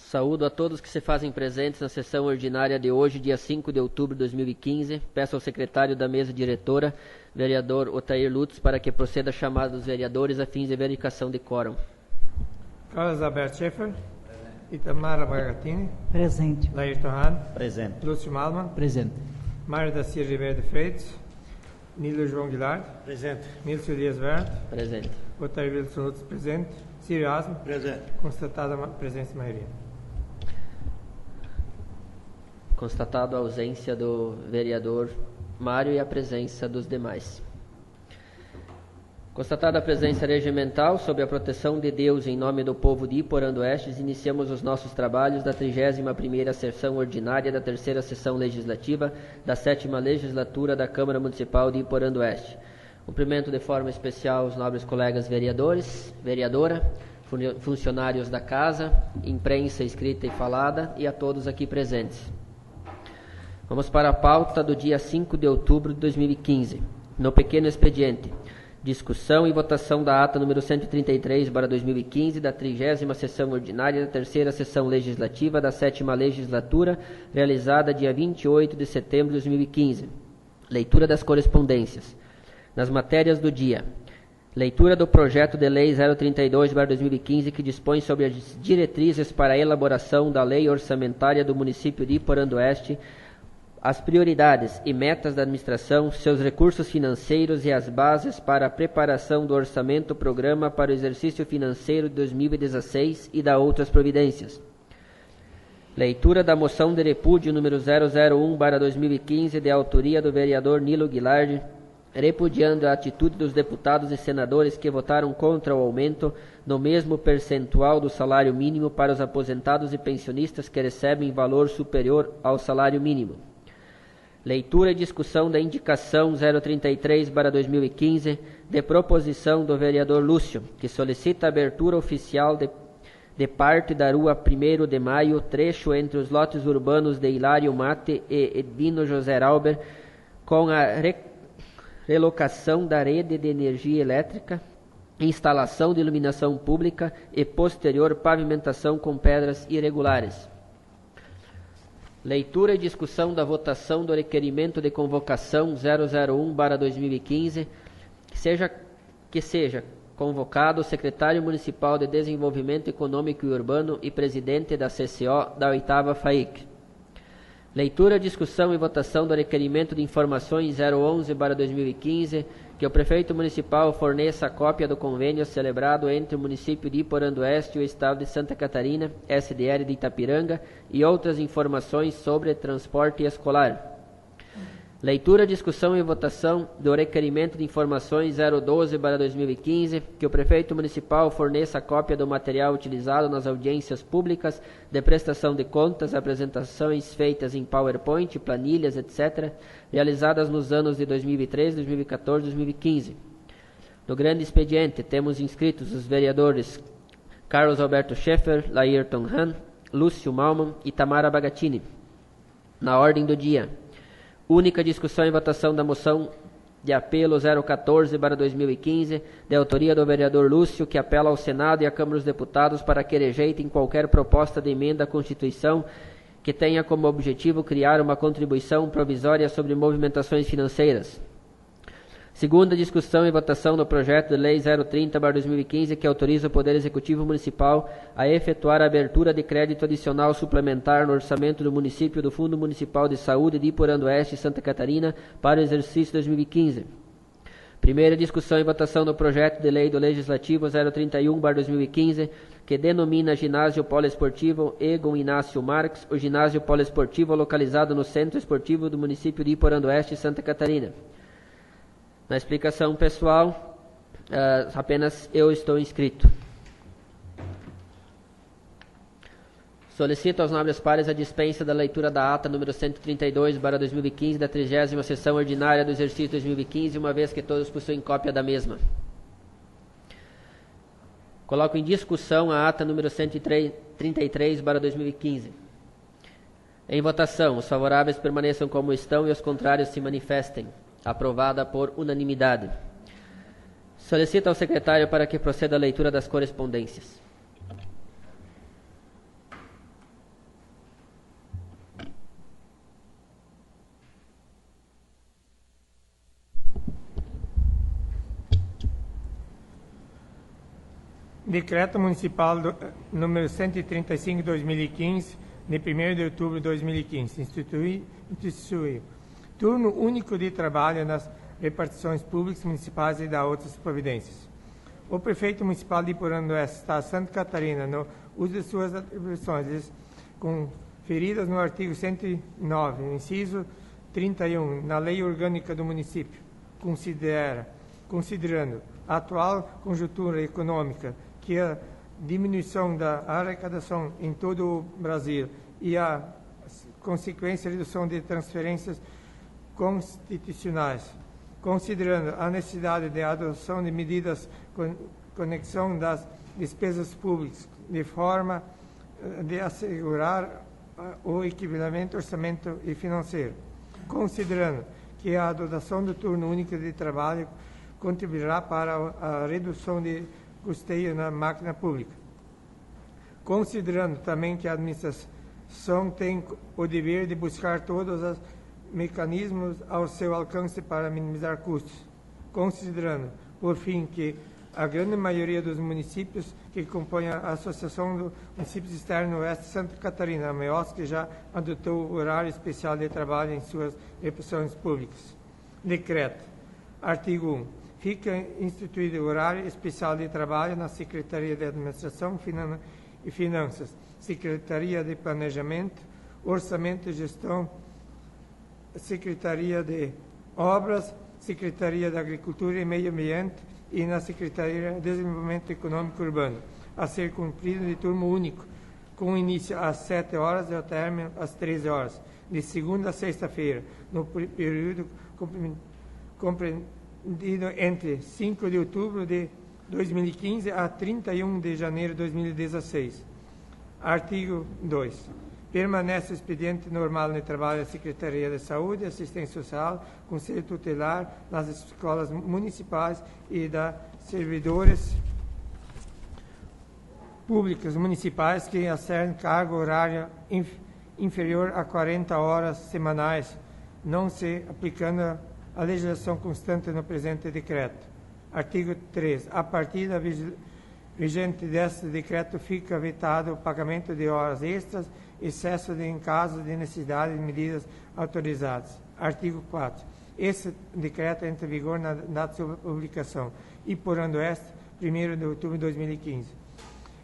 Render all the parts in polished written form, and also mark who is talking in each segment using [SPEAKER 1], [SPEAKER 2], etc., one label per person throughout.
[SPEAKER 1] Saúdo a todos que se fazem presentes na sessão ordinária de hoje, dia 5 de outubro de 2015. Peço ao secretário da mesa diretora, vereador Otair Lutz, para que proceda a chamada dos vereadores a fins de verificação de quórum.
[SPEAKER 2] Carlos Alberto Schaeffer. Itamar Bagatini.
[SPEAKER 3] Presente.
[SPEAKER 2] Laírton Hahn.
[SPEAKER 4] Presente.
[SPEAKER 2] Lúcio Malman.
[SPEAKER 3] Presente.
[SPEAKER 2] Mário da Silva Ribeiro de Freitas. Nilo João Guilherme.
[SPEAKER 4] Presente.
[SPEAKER 2] Nilson Dias Verde.
[SPEAKER 1] Presente.
[SPEAKER 2] Otair Wilson Lutz, presente. Círio Asmo.
[SPEAKER 4] Presente.
[SPEAKER 2] Constatada a presença de maioria.
[SPEAKER 1] Constatado a ausência do vereador Mário e a presença dos demais. Constatada a presença regimental, sob a proteção de Deus, em nome do povo de Iporã do Oeste, iniciamos os nossos trabalhos da 31ª sessão ordinária da 3ª sessão legislativa da 7ª legislatura da Câmara Municipal de Iporã do Oeste. Cumprimento de forma especial os nobres colegas vereadores, vereadora, funcionários da casa, imprensa escrita e falada e a todos aqui presentes. Vamos para a pauta do dia 5 de outubro de 2015. No pequeno expediente, discussão e votação da ata número 133/2015 da 30ª sessão ordinária da 3ª sessão legislativa da 7ª legislatura, realizada dia 28 de setembro de 2015. Leitura das correspondências. Nas matérias do dia: leitura do projeto de lei 032/2015, que dispõe sobre as diretrizes para a elaboração da lei orçamentária do município de Iporã do Oeste, as prioridades e metas da administração, seus recursos financeiros e as bases para a preparação do orçamento-programa para o exercício financeiro de 2016 e da outras providências. Leitura da moção de repúdio número 001/2015, de autoria do vereador Nilo Guilherme, repudiando a atitude dos deputados e senadores que votaram contra o aumento no mesmo percentual do salário mínimo para os aposentados e pensionistas que recebem valor superior ao salário mínimo. Leitura e discussão da indicação 033/2015, de proposição do vereador Lúcio, que solicita a abertura oficial de parte da rua 1º de Maio, trecho entre os lotes urbanos de Hilário Mate e Edvino José Rauber, com a relocação da rede de energia elétrica, instalação de iluminação pública e posterior pavimentação com pedras irregulares. Leitura e discussão da votação do requerimento de convocação 001/2015, que seja convocado o secretário municipal de Desenvolvimento Econômico e Urbano e presidente da CCO da 8ª FAIC. Leitura, discussão e votação do requerimento de informações 011/2015, que o prefeito municipal forneça a cópia do convênio celebrado entre o município de Iporã do Oeste e o estado de Santa Catarina, SDL de Itapiranga, e outras informações sobre transporte escolar. Leitura, discussão e votação do requerimento de informações 012/2015, que o prefeito municipal forneça a cópia do material utilizado nas audiências públicas de prestação de contas, apresentações feitas em PowerPoint, planilhas, etc., realizadas nos anos de 2013, 2014 e 2015. No grande expediente, temos inscritos os vereadores Carlos Alberto Schaeffer, Laírton Hahn, Lúcio Malman e Tamara Bagatini. Na ordem do dia: única discussão e votação da moção de apelo 014/2015, de autoria do vereador Lúcio, que apela ao Senado e à Câmara dos Deputados para que rejeitem qualquer proposta de emenda à Constituição que tenha como objetivo criar uma contribuição provisória sobre movimentações financeiras. Segunda discussão e votação do projeto de lei 030/2015, que autoriza o Poder Executivo Municipal a efetuar a abertura de crédito adicional suplementar no orçamento do município do Fundo Municipal de Saúde de Iporã do Oeste, Santa Catarina, para o exercício 2015. Primeira discussão e votação do projeto de lei do Legislativo 031/2015, que denomina Ginásio Poliesportivo Egon Inácio Marques, o ginásio poliesportivo localizado no Centro Esportivo do município de Iporã do Oeste, Santa Catarina. Na explicação pessoal, apenas eu estou inscrito. Solicito aos nobres pares a dispensa da leitura da ata número 132/2015 da 30ª sessão ordinária do exercício 2015, uma vez que todos possuem cópia da mesma. Coloco em discussão a ata número 133/2015. Em votação, os favoráveis permaneçam como estão e os contrários se manifestem. Aprovada por unanimidade. Solicito ao secretário para que proceda a leitura das correspondências.
[SPEAKER 2] Decreto Municipal número 135 de 2015, de 1º de outubro de 2015, instituiu turno único de trabalho nas repartições públicas municipais e da outras providências. O prefeito municipal de Porão do Oeste, Estado de Santa Catarina, no uso de suas atribuições conferidas no artigo 109, inciso 31, na Lei Orgânica do Município, considerando a atual conjuntura econômica, que a diminuição da arrecadação em todo o Brasil e a consequente redução de transferências constitucionais, considerando a necessidade de adoção de medidas com conexão das despesas públicas, de forma de assegurar o equilibramento orçamento e financeiro, considerando que a adoção do turno único de trabalho contribuirá para a redução de custeio na máquina pública, considerando também que a administração tem o dever de buscar todos os mecanismos ao seu alcance para minimizar custos, considerando, por fim, que a grande maioria dos municípios que compõem a Associação dos Municípios Externos no Oeste de Santa Catarina, a MEOSC, já adotou o horário especial de trabalho em suas repartições públicas. Decreto. Artigo 1. Fica instituído o horário especial de trabalho na Secretaria de Administração e Finanças, Secretaria de Planejamento, Orçamento e Gestão, Secretaria de Obras, Secretaria da Agricultura e Meio Ambiente e na Secretaria de Desenvolvimento Econômico Urbano, a ser cumprido de turno único, com início às 7 horas e ao término às 13 horas, de segunda a sexta-feira, no período compreendido entre 5 de outubro de 2015 a 31 de janeiro de 2016. Artigo 2. Permanece o expediente normal de trabalho da Secretaria de Saúde e Assistência Social, Conselho Tutelar, nas escolas municipais e da servidores públicas municipais que exercem cargo horário inferior a 40 horas semanais, não se aplicando a legislação constante no presente decreto. Artigo 3. A partir da vigente deste decreto fica vetado o pagamento de horas extras, excesso em caso de necessidade de medidas autorizadas. Artigo 4. Esse decreto entra em vigor na data de sua publicação. E Porão do Oeste, 1º de outubro de 2015.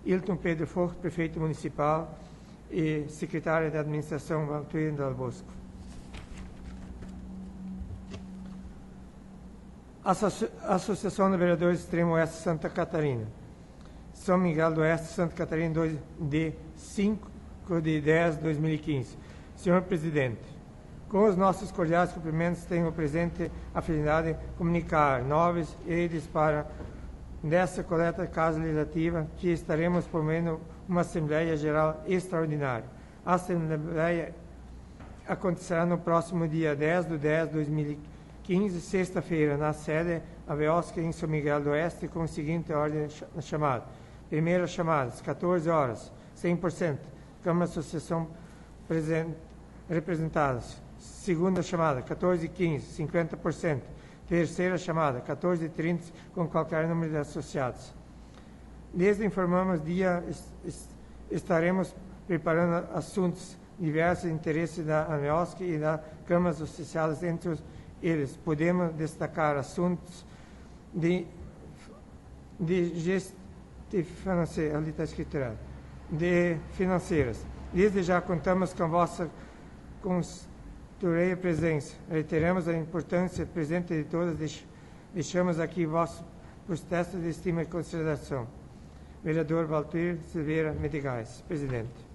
[SPEAKER 2] Hilton Pedro Forte, prefeito municipal e secretário de administração, Valtuir Dal Bosco. Associação de Vereadores Extremo Oeste de Santa Catarina. São Miguel do Oeste, Santa Catarina, de 5 de 10 de 2015. Senhor Presidente, com os nossos cordiais cumprimentos, tenho presente a felicidade de comunicar novos eles para dessa coleta casa legislativa que estaremos promovendo uma Assembleia Geral extraordinária. A Assembleia acontecerá no próximo dia 10 de 10 de 2015, sexta-feira, na sede AVEOSC em São Miguel do Oeste, com a seguinte ordem de chamada. Primeira chamada, às 14 horas, 100%. Câmara e Associação representadas. Segunda chamada, 14h15, 50%. Terceira chamada, 14h30, com qualquer número de associados. Desde informamos estaremos preparando assuntos diversos de interesse da AMEOSC e da Câmara Associadas. Entre eles, podemos destacar assuntos de gestão financeira, ali está escrito errado, de financeiras. Desde já contamos com vossa consultoria presença. Reiteramos a importância presente de todas. Deixamos aqui vosso protesto de estima e consideração. Vereador Valtuir Silveira Medigais, Presidente.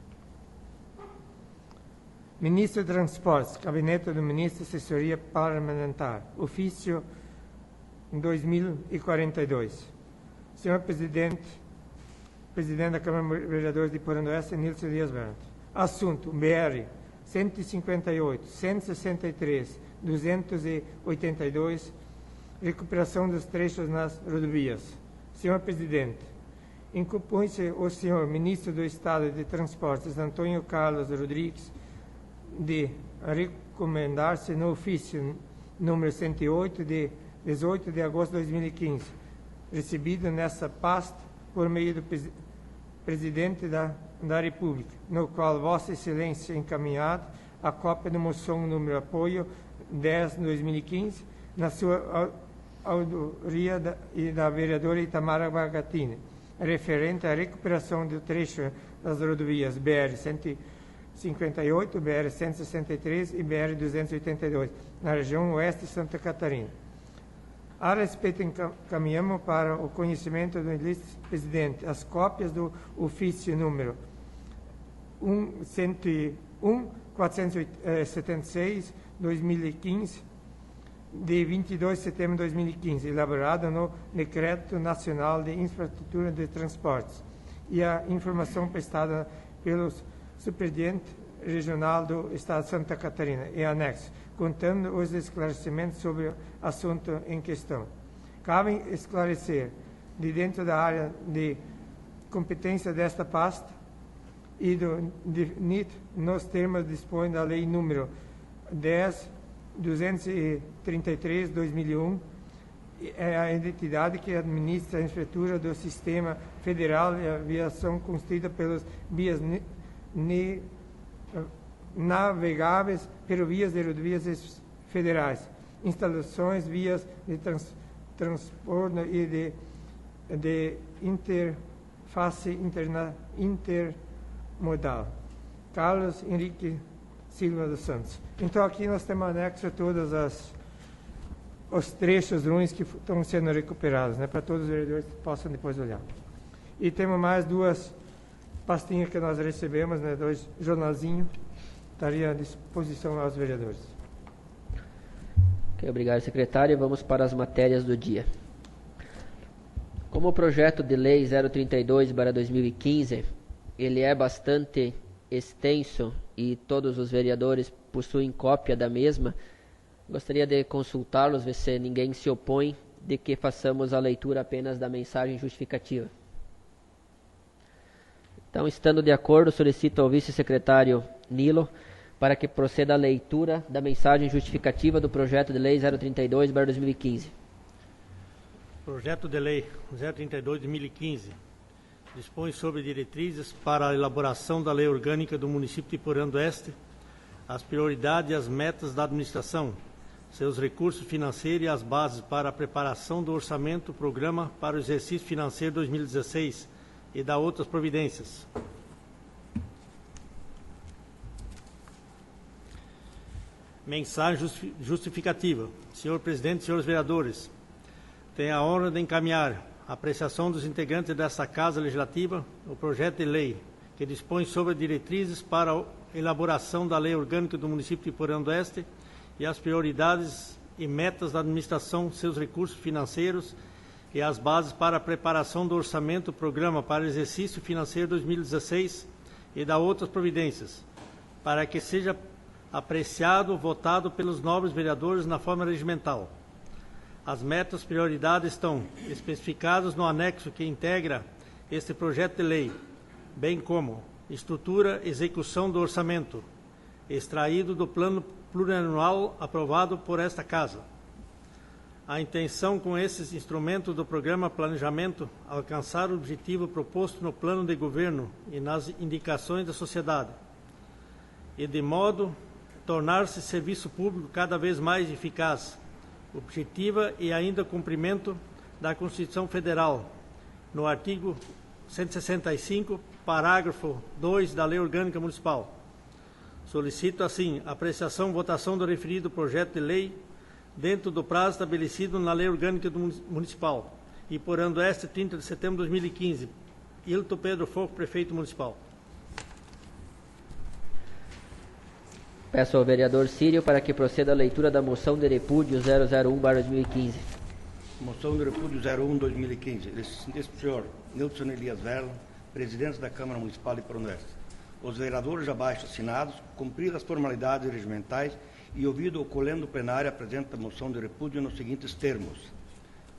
[SPEAKER 2] Ministro de Transportes, Gabinete do Ministro, Assessoria Parlamentar, ofício 2042. Senhor Presidente, Presidente da Câmara de Vereadores de Porão do Oeste, Nilson Dias Bernat. Assunto, BR 158, 163, 282, recuperação dos trechos nas rodovias. Senhor Presidente, incumpõe-se o senhor Ministro do Estado de Transportes, Antônio Carlos Rodrigues, de recomendar-se no ofício número 108, de 18 de agosto de 2015, recebido nessa pasta por meio do Presidente da República, no qual Vossa Excelência encaminhado a cópia da moção número apoio 10/2015, na sua autoria e da vereadora Itamar Bagatini, referente à recuperação do trecho das rodovias BR-158, BR-163 e BR-282, na região oeste de Santa Catarina. A respeito, encaminhamos para o conhecimento do ilustro presidente as cópias do ofício número 101.476/2015, de 22 de setembro de 2015, elaborado no Decreto Nacional de Infraestrutura de Transportes, e a informação prestada pelo Superintendente Regional do Estado de Santa Catarina, em anexo, contando os esclarecimentos sobre o assunto em questão. Cabe esclarecer, de dentro da área de competência desta pasta e do definido nos termos dispõe da Lei número 10.233/2001, é a entidade que administra a infraestrutura do Sistema Federal de Aviação constituída pelas vias navegáveis, ferrovias e rodovias federais, instalações, vias de transporte e de interface intermodal. Carlos Henrique Silva dos Santos. Então aqui nós temos anexo a todos os trechos ruins que estão sendo recuperados, né, para todos os vereadores que possam depois olhar. E temos mais duas pastinhas que nós recebemos, né, 2 jornalzinhos, estaria à disposição aos vereadores.
[SPEAKER 1] Ok, obrigado, secretário. Vamos para as matérias do dia. Como o projeto de lei 032/2015, ele é bastante extenso e todos os vereadores possuem cópia da mesma, gostaria de consultá-los, ver se ninguém se opõe de que façamos a leitura apenas da mensagem justificativa. Então, estando de acordo, solicito ao vice-secretário Nilo para que proceda a leitura da mensagem justificativa do projeto de lei 032/2015.
[SPEAKER 3] Projeto de lei 032/2015 dispõe sobre diretrizes para a elaboração da lei orgânica do município de Porã do Oeste, as prioridades e as metas da administração, seus recursos financeiros e as bases para a preparação do orçamento, programa para o exercício financeiro 2016 e da outras providências. Mensagem justificativa. Senhor Presidente, senhores vereadores, tenho a honra de encaminhar a apreciação dos integrantes desta Casa Legislativa o projeto de lei que dispõe sobre diretrizes para a elaboração da lei orgânica do município de Porã do Oeste e as prioridades e metas da administração, seus recursos financeiros e as bases para a preparação do orçamento, programa para o exercício financeiro 2016 e da outras providências, para que seja apreciado, votado pelos nobres vereadores na forma regimental. As metas e prioridades estão especificadas no anexo que integra este projeto de lei, bem como estrutura e execução do orçamento, extraído do plano plurianual aprovado por esta Casa. A intenção com esses instrumentos do programa Planejamento alcançar o objetivo proposto no plano de governo e nas indicações da sociedade, e de modo tornar-se serviço público cada vez mais eficaz, objetiva e ainda cumprimento da Constituição Federal, no artigo 165, parágrafo 2 da Lei Orgânica Municipal. Solicito, assim, apreciação e votação do referido projeto de lei dentro do prazo estabelecido na Lei Orgânica Municipal e Porã do Oeste, 30 de setembro de 2015. Hilton Pedro Foco, Prefeito Municipal.
[SPEAKER 1] Peço ao vereador Círio para que proceda a leitura da moção de repúdio 001/2015.
[SPEAKER 4] Moção de repúdio 01/2015. Deste senhor Nilson Elias Verla, presidente da Câmara Municipal de Porã do Oeste. Os vereadores abaixo assinados, cumpridas as formalidades regimentais e ouvido o colendo plenário, apresenta a moção de repúdio nos seguintes termos.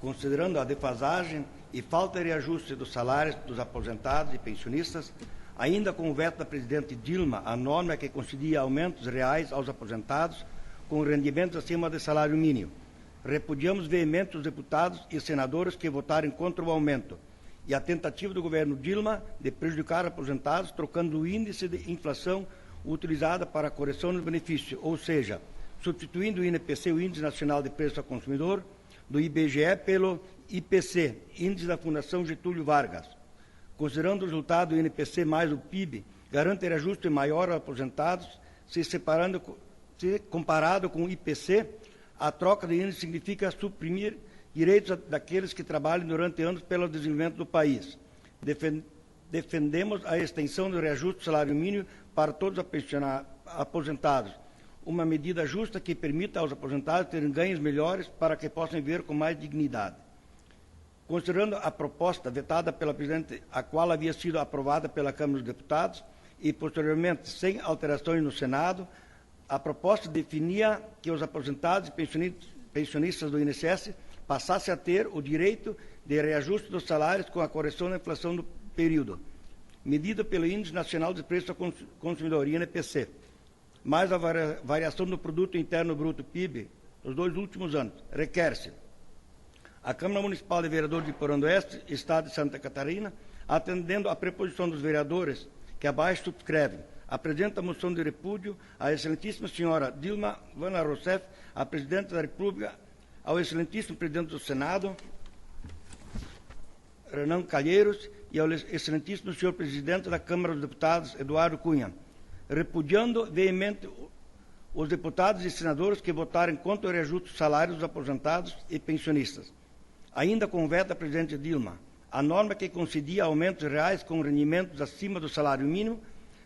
[SPEAKER 4] Considerando a defasagem e falta de reajuste dos salários dos aposentados e pensionistas, ainda com o veto da presidente Dilma, a norma que concedia aumentos reais aos aposentados com rendimentos acima do salário mínimo. Repudiamos veemente os deputados e senadores que votarem contra o aumento e a tentativa do governo Dilma de prejudicar aposentados, trocando o índice de inflação utilizado para a correção do benefício, ou seja, substituindo o INPC, o Índice Nacional de Preço ao Consumidor, do IBGE pelo IPC, Índice da Fundação Getúlio Vargas. Considerando o resultado do INPC mais o PIB, garante reajuste maior aos aposentados, se comparado com o IPC, a troca de índice significa suprimir direitos daqueles que trabalham durante anos pelo desenvolvimento do país. Defendemos a extensão do reajuste do salário mínimo para todos os aposentados, uma medida justa que permita aos aposentados terem ganhos melhores para que possam viver com mais dignidade. Considerando a proposta vetada pela Presidente, a qual havia sido aprovada pela Câmara dos Deputados e, posteriormente, sem alterações no Senado, a proposta definia que os aposentados e pensionistas do INSS passassem a ter o direito de reajuste dos salários com a correção da inflação do período, medida pelo Índice Nacional de Preço ao Consumidor, INPC, mais a variação do Produto Interno Bruto, PIB, nos 2 últimos anos. Requer-se a Câmara Municipal de Vereadores de Porã do Oeste, Estado de Santa Catarina, atendendo à preposição dos vereadores que abaixo subscrevem, apresenta a moção de repúdio à excelentíssima senhora Dilma Vana Rousseff, a Presidente da República, ao excelentíssimo Presidente do Senado, Renan Calheiros, e ao excelentíssimo senhor Presidente da Câmara dos Deputados, Eduardo Cunha, repudiando veemente os deputados e senadores que votarem contra o reajuste dos salários dos aposentados e pensionistas. Ainda conveta a Presidente Dilma a norma que concedia aumentos reais com rendimentos acima do salário mínimo.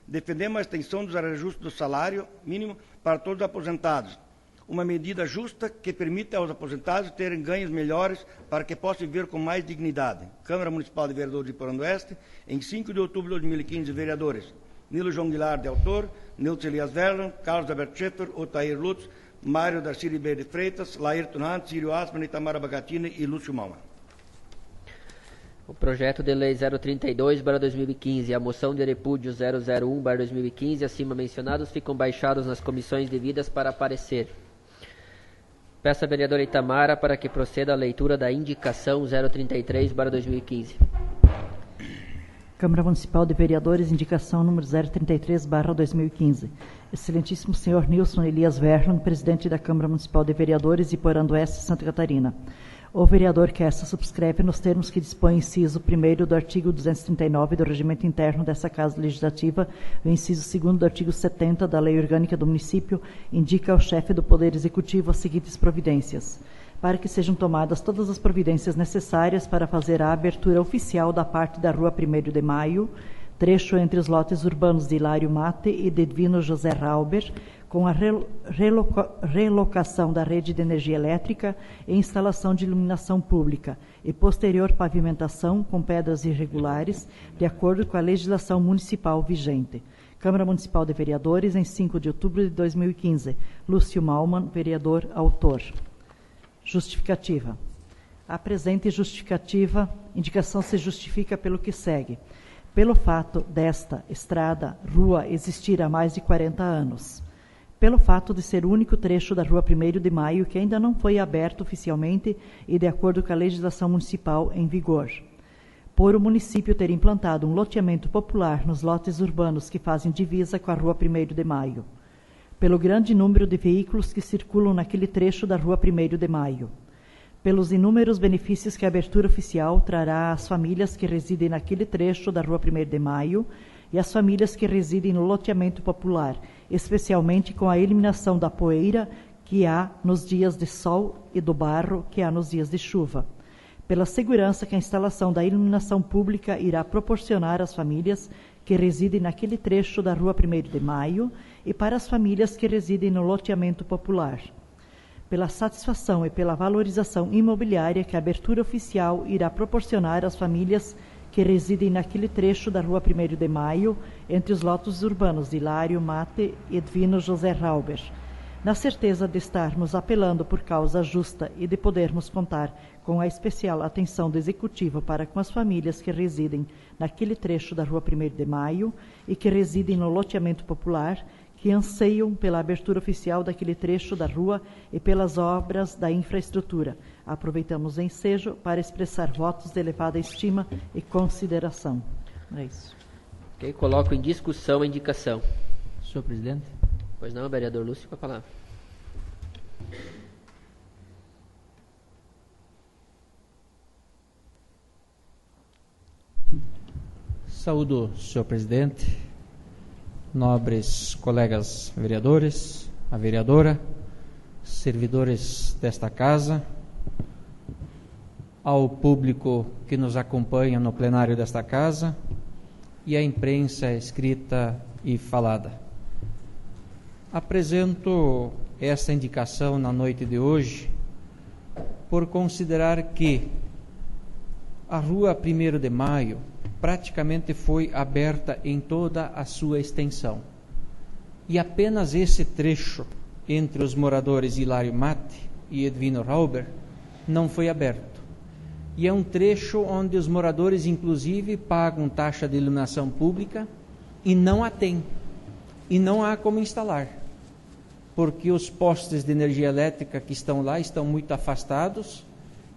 [SPEAKER 4] Defendemos a extensão dos reajustes do salário mínimo para todos os aposentados, uma medida justa que permita aos aposentados terem ganhos melhores para que possam viver com mais dignidade. Câmara Municipal de Vereadores de Porã do Oeste, em 5 de outubro de 2015, vereadores Nilo João Guilar de Autor, Nilton Elias Verlan, Carlos Alberto Schaeffer, Otair Lutz, Mário Darcy Ribeiro de Freitas, Laírton Hunt, Círio Asman, Itamara Bagatini e Lúcio Malma.
[SPEAKER 1] O projeto de lei 032/2015 e a moção de repúdio 001/2015, acima mencionados, ficam baixados nas comissões devidas para parecer. Peço à vereadora Itamara para que proceda a leitura da indicação 033/2015.
[SPEAKER 5] Câmara Municipal de Vereadores, indicação número 033/2015. Excelentíssimo senhor Nilson Elias Verlan, presidente da Câmara Municipal de Vereadores de Porã do Oeste, Santa Catarina. O vereador que esta subscreve nos termos que dispõe o inciso 1º do artigo 239 do Regimento Interno dessa Casa Legislativa, o inciso 2º do artigo 70 da Lei Orgânica do Município, indica ao chefe do Poder Executivo as seguintes providências: para que sejam tomadas todas as providências necessárias para fazer a abertura oficial da parte da Rua 1º de Maio, trecho entre os lotes urbanos de Hilário Mate e de Edvino José Rauber, com a relocação da rede de energia elétrica e instalação de iluminação pública, e posterior pavimentação com pedras irregulares, de acordo com a legislação municipal vigente. Câmara Municipal de Vereadores, em 5 de outubro de 2015. Lúcio Malman, vereador, autor. Justificativa. A presente justificativa, indicação se justifica pelo que segue. Pelo fato desta estrada, rua, existir há mais de 40 anos. Pelo fato de ser o único trecho da Rua 1º de Maio que ainda não foi aberto oficialmente e de acordo com a legislação municipal em vigor. Por o município ter implantado um loteamento popular nos lotes urbanos que fazem divisa com a Rua 1º de Maio. Pelo grande número de veículos que circulam naquele trecho da Rua 1º de Maio. Pelos inúmeros benefícios que a abertura oficial trará às famílias que residem naquele trecho da Rua 1º de Maio e às famílias que residem no loteamento popular, especialmente com a eliminação da poeira que há nos dias de sol e do barro que há nos dias de chuva. Pela segurança que a instalação da iluminação pública irá proporcionar às famílias que residem naquele trecho da Rua 1º de Maio e para as famílias que residem no loteamento popular. Pela satisfação e pela valorização imobiliária que a abertura oficial irá proporcionar às famílias que residem naquele trecho da Rua 1º de Maio, entre os lotes urbanos de Hilário Mate e Edvino José Rauber. Na certeza de estarmos apelando por causa justa e de podermos contar com a especial atenção do Executivo para com as famílias que residem naquele trecho da Rua 1º de Maio e que residem no loteamento popular, que anseiam pela abertura oficial daquele trecho da rua e pelas obras da infraestrutura. Aproveitamos o ensejo para expressar votos de elevada estima e consideração. É isso.
[SPEAKER 1] Ok, coloco em discussão a indicação.
[SPEAKER 6] Senhor presidente.
[SPEAKER 1] Pois não, vereador Lúcio, com a palavra.
[SPEAKER 6] Saúdo, senhor presidente, nobres colegas vereadores, a vereadora, servidores desta casa, ao público que nos acompanha no plenário desta casa e à imprensa escrita e falada. Apresento esta indicação na noite de hoje por considerar que a Rua 1º de Maio praticamente foi aberta em toda a sua extensão. E apenas esse trecho entre os moradores Hilário Mate e Edvino Rauber não foi aberto. E é um trecho onde os moradores, inclusive, pagam taxa de iluminação pública e não a têm. E não há como instalar, porque os postes de energia elétrica que estão lá estão muito afastados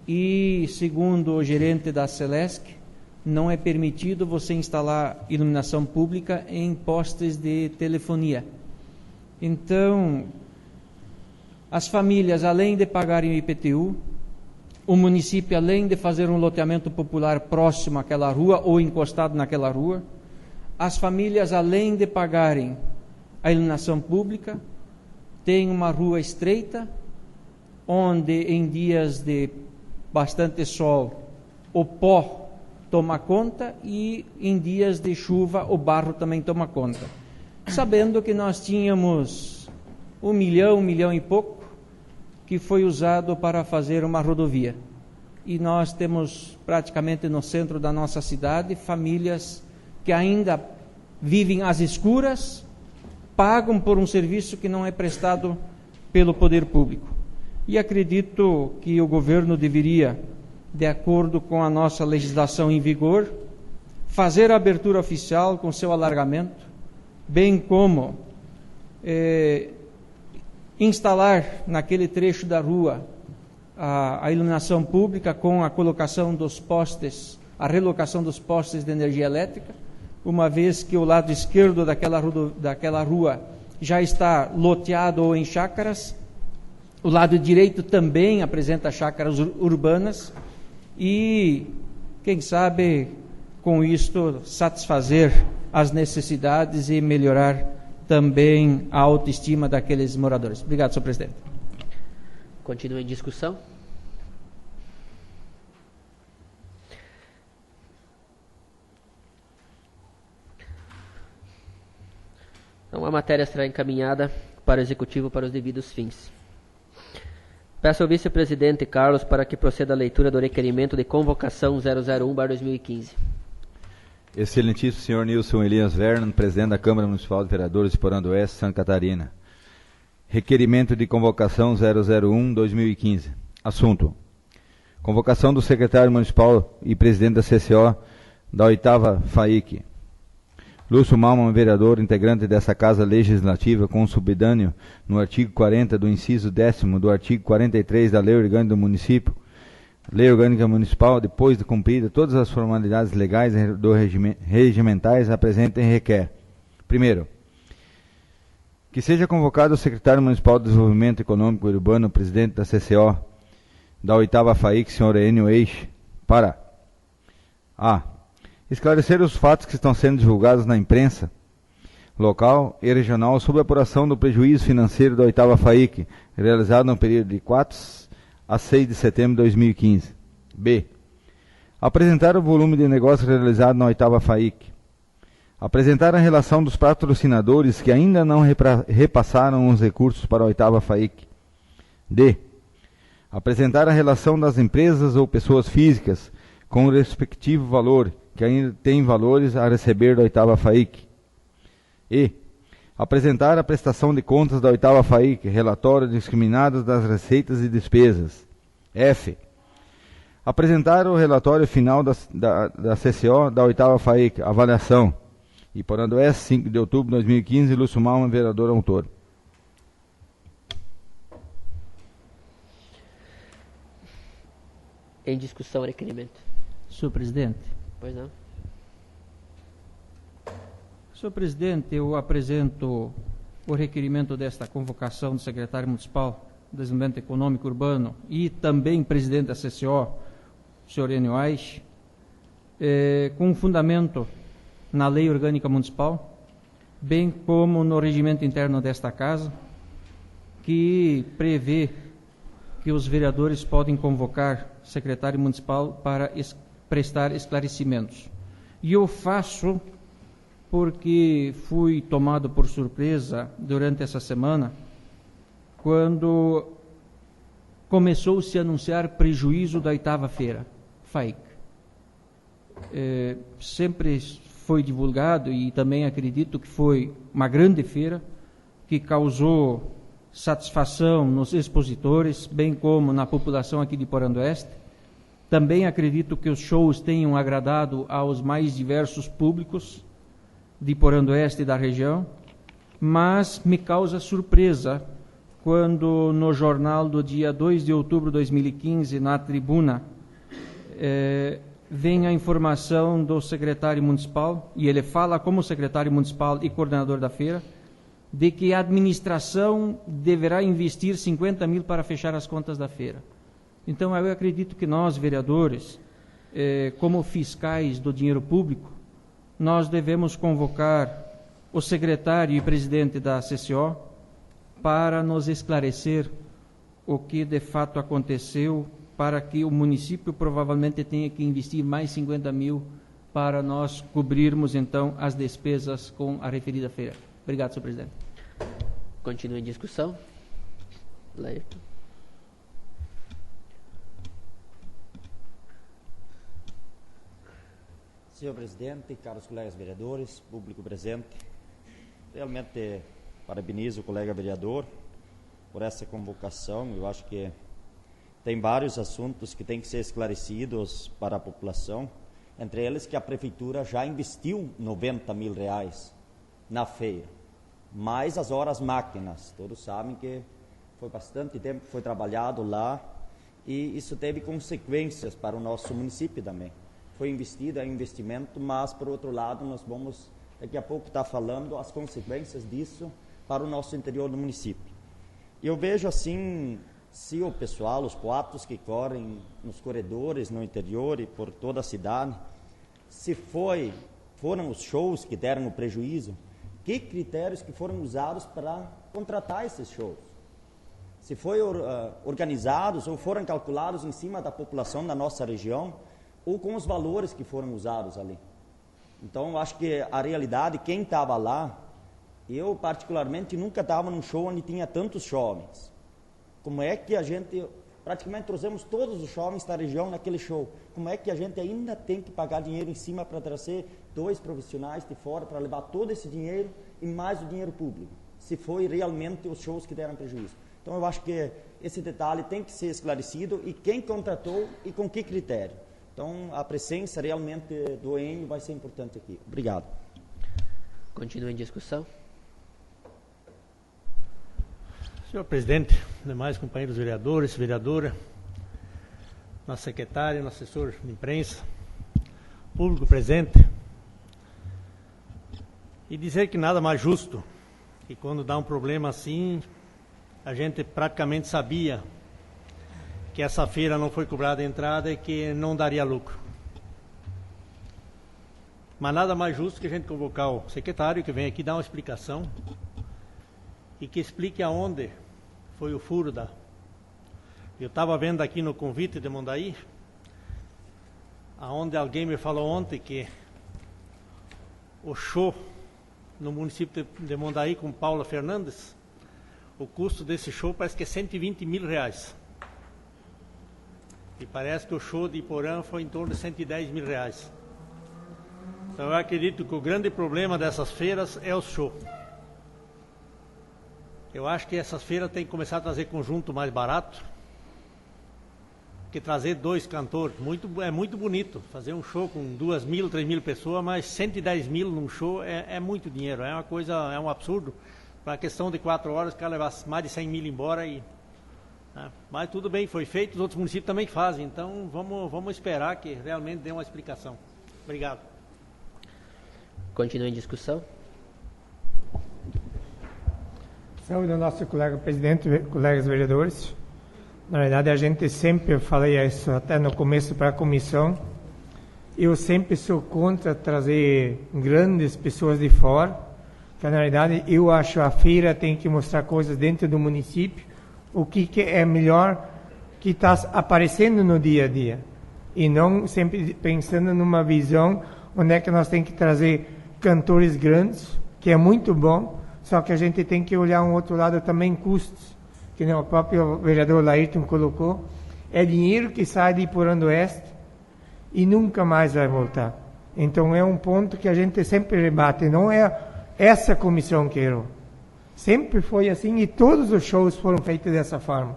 [SPEAKER 6] e, segundo o gerente da Celesc, não é permitido você instalar iluminação pública em postes de telefonia. Então, as famílias, além de pagarem o IPTU, o município, além de fazer um loteamento popular próximo àquela rua ou encostado naquela rua, as famílias, além de pagarem a iluminação pública, têm uma rua estreita, onde em dias de bastante sol o pó toma conta e em dias de chuva o barro também toma conta. Sabendo que nós tínhamos 1 milhão e pouco que foi usado para fazer uma rodovia. E nós temos praticamente no centro da nossa cidade famílias que ainda vivem às escuras, pagam por um serviço que não é prestado pelo poder público. E acredito que o governo deveria, de acordo com a nossa legislação em vigor, fazer a abertura oficial com seu alargamento, bem como instalar naquele trecho da rua a iluminação pública com a colocação dos postes, a relocação dos postes de energia elétrica, uma vez que o lado esquerdo daquela rua já está loteado ou em chácaras, o lado direito também apresenta chácaras urbanas, e, quem sabe, com isto, satisfazer as necessidades e melhorar também a autoestima daqueles moradores. Obrigado, senhor presidente.
[SPEAKER 1] Continua em discussão. Então, a matéria será encaminhada para o Executivo para os devidos fins. Peço ao vice-presidente Carlos para que proceda a leitura do requerimento de convocação 001/2015.
[SPEAKER 7] Excelentíssimo senhor Nilson Elias Vernon, presidente da Câmara Municipal de Vereadores de Porã do Oeste, Santa Catarina. Requerimento de convocação 001/2015. Assunto: convocação do secretário municipal e presidente da CCO da 8ª FAIC, Lúcio Malman, vereador, integrante dessa Casa Legislativa, consubidâneo no artigo 40 do inciso 10º do artigo 43 da Lei Orgânica do Município, Lei Orgânica Municipal, depois de cumpridas todas as formalidades legais e regimentais, apresenta e requer: primeiro, que seja convocado o secretário municipal de Desenvolvimento Econômico e Urbano, presidente da CCO da 8ª FAIC, senhor Enio Eixe, para a esclarecer os fatos que estão sendo divulgados na imprensa local e regional sobre a apuração do prejuízo financeiro da 8ª FAIC, realizado no período de 4 a 6 de setembro de 2015. B. Apresentar o volume de negócio realizado na 8ª FAIC. Apresentar a relação dos patrocinadores que ainda não repassaram os recursos para a 8ª FAIC. D. Apresentar a relação das empresas ou pessoas físicas com o respectivo valor que ainda tem valores a receber da 8ª FAIC. E. Apresentar a prestação de contas da 8ª FAIC, relatório discriminado das receitas e despesas. F. Apresentar o relatório final da CCO da 8ª FAIC, avaliação. Iporã do Oeste, 5 de outubro de 2015, Lúcio Malman, vereador autor.
[SPEAKER 1] Em discussão, requerimento.
[SPEAKER 6] Senhor presidente.
[SPEAKER 1] Pois não.
[SPEAKER 6] Senhor presidente, eu apresento o requerimento desta convocação do secretário municipal de Desenvolvimento Econômico Urbano e também presidente da CCO, senhor Enio Aich, com fundamento na Lei Orgânica Municipal, bem como no regimento interno desta Casa, que prevê que os vereadores podem convocar secretário municipal para prestar esclarecimentos. E eu faço porque fui tomado por surpresa durante essa semana, quando começou-se a anunciar prejuízo da 8ª feira, FAIC. Sempre foi divulgado, e também acredito que foi uma grande feira, que causou satisfação nos expositores, bem como na população aqui de Iporã do Oeste. Também acredito que os shows tenham agradado aos mais diversos públicos de Iporã do Oeste e da região, mas me causa surpresa quando no jornal do dia 2 de outubro de 2015, na tribuna, vem a informação do secretário municipal, e ele fala como secretário municipal e coordenador da feira, de que a administração deverá investir 50 mil para fechar as contas da feira. Então, eu acredito que nós, vereadores, como fiscais do dinheiro público, nós devemos convocar o secretário e presidente da CCO para nos esclarecer o que de fato aconteceu, para que o município provavelmente tenha que investir mais 50 mil para nós cobrirmos, então, as despesas com a referida feira. Obrigado, senhor presidente.
[SPEAKER 1] Continua em discussão. Laerton.
[SPEAKER 8] Senhor presidente, caros colegas vereadores, público presente, realmente parabenizo o colega vereador por essa convocação. Eu acho que tem vários assuntos que têm que ser esclarecidos para a população, entre eles que a prefeitura já investiu 90 mil reais na feira, mais as horas máquinas. Todos sabem que foi bastante tempo que foi trabalhado lá e isso teve consequências para o nosso município também. Foi investido, é um investimento, mas, por outro lado, nós vamos, daqui a pouco, estar falando as consequências disso para o nosso interior do município. Eu vejo, assim, se o pessoal, os boatos que correm nos corredores, no interior e por toda a cidade, se foram os shows que deram o prejuízo, que critérios que foram usados para contratar esses shows? Se foi organizados ou foram calculados em cima da população da nossa região, ou com os valores que foram usados ali. Então, eu acho que a realidade, quem estava lá, eu particularmente nunca estava num show onde tinha tantos jovens. Como é que a gente, praticamente trouxemos todos os jovens da região naquele show, como é que a gente ainda tem que pagar dinheiro em cima para trazer 2 profissionais de fora, para levar todo esse dinheiro e mais o dinheiro público, se foi realmente os shows que deram prejuízo. Então, eu acho que esse detalhe tem que ser esclarecido, e quem contratou e com que critério. Então, a presença realmente do Enio vai ser importante aqui. Obrigado.
[SPEAKER 1] Continua em discussão.
[SPEAKER 3] Senhor presidente, demais companheiros vereadores, vereadora, nossa secretária, nosso assessor de imprensa, público presente, e dizer que nada mais justo que quando dá um problema assim, a gente praticamente sabia que essa feira não foi cobrada a entrada e que não daria lucro. Mas nada mais justo que a gente convocar o secretário, que vem aqui dar uma explicação e que explique aonde foi o furo da... Eu estava vendo aqui no convite de Mondaí, aonde alguém me falou ontem que o show no município de Mondaí com Paula Fernandes, o custo desse show parece que é 120 mil reais. E parece que o show de Iporã foi em torno de 110 mil reais. Então eu acredito que o grande problema dessas feiras é o show. Eu acho que essas feiras têm que começar a trazer conjunto mais barato Porque trazer 2 cantores, é muito bonito. Fazer um show com 2.000, 3.000 pessoas, mas 110 mil num show é muito dinheiro. É uma coisa, é um absurdo. Para a questão de 4 horas, o cara levar mais de 100 mil embora. Mas tudo bem, foi feito, os outros municípios também fazem. Então vamos esperar que realmente dê uma explicação. Obrigado.
[SPEAKER 1] Continua em discussão.
[SPEAKER 2] Saúde ao nosso colega presidente, colegas vereadores. Na verdade, a gente sempre falei isso até no começo para a comissão. Eu sempre sou contra trazer grandes pessoas de fora. Porque, na verdade, eu acho que a feira tem que mostrar coisas dentro do município, o que é melhor que está aparecendo no dia a dia. E não sempre pensando numa visão onde é que nós temos que trazer cantores grandes, que é muito bom, só que a gente tem que olhar um outro lado também, custos, que nem o próprio vereador Laírton colocou, é dinheiro que sai de Iporã do Oeste e nunca mais vai voltar. Então é um ponto que a gente sempre rebate, não é essa comissão que errou. Sempre foi assim e todos os shows foram feitos dessa forma.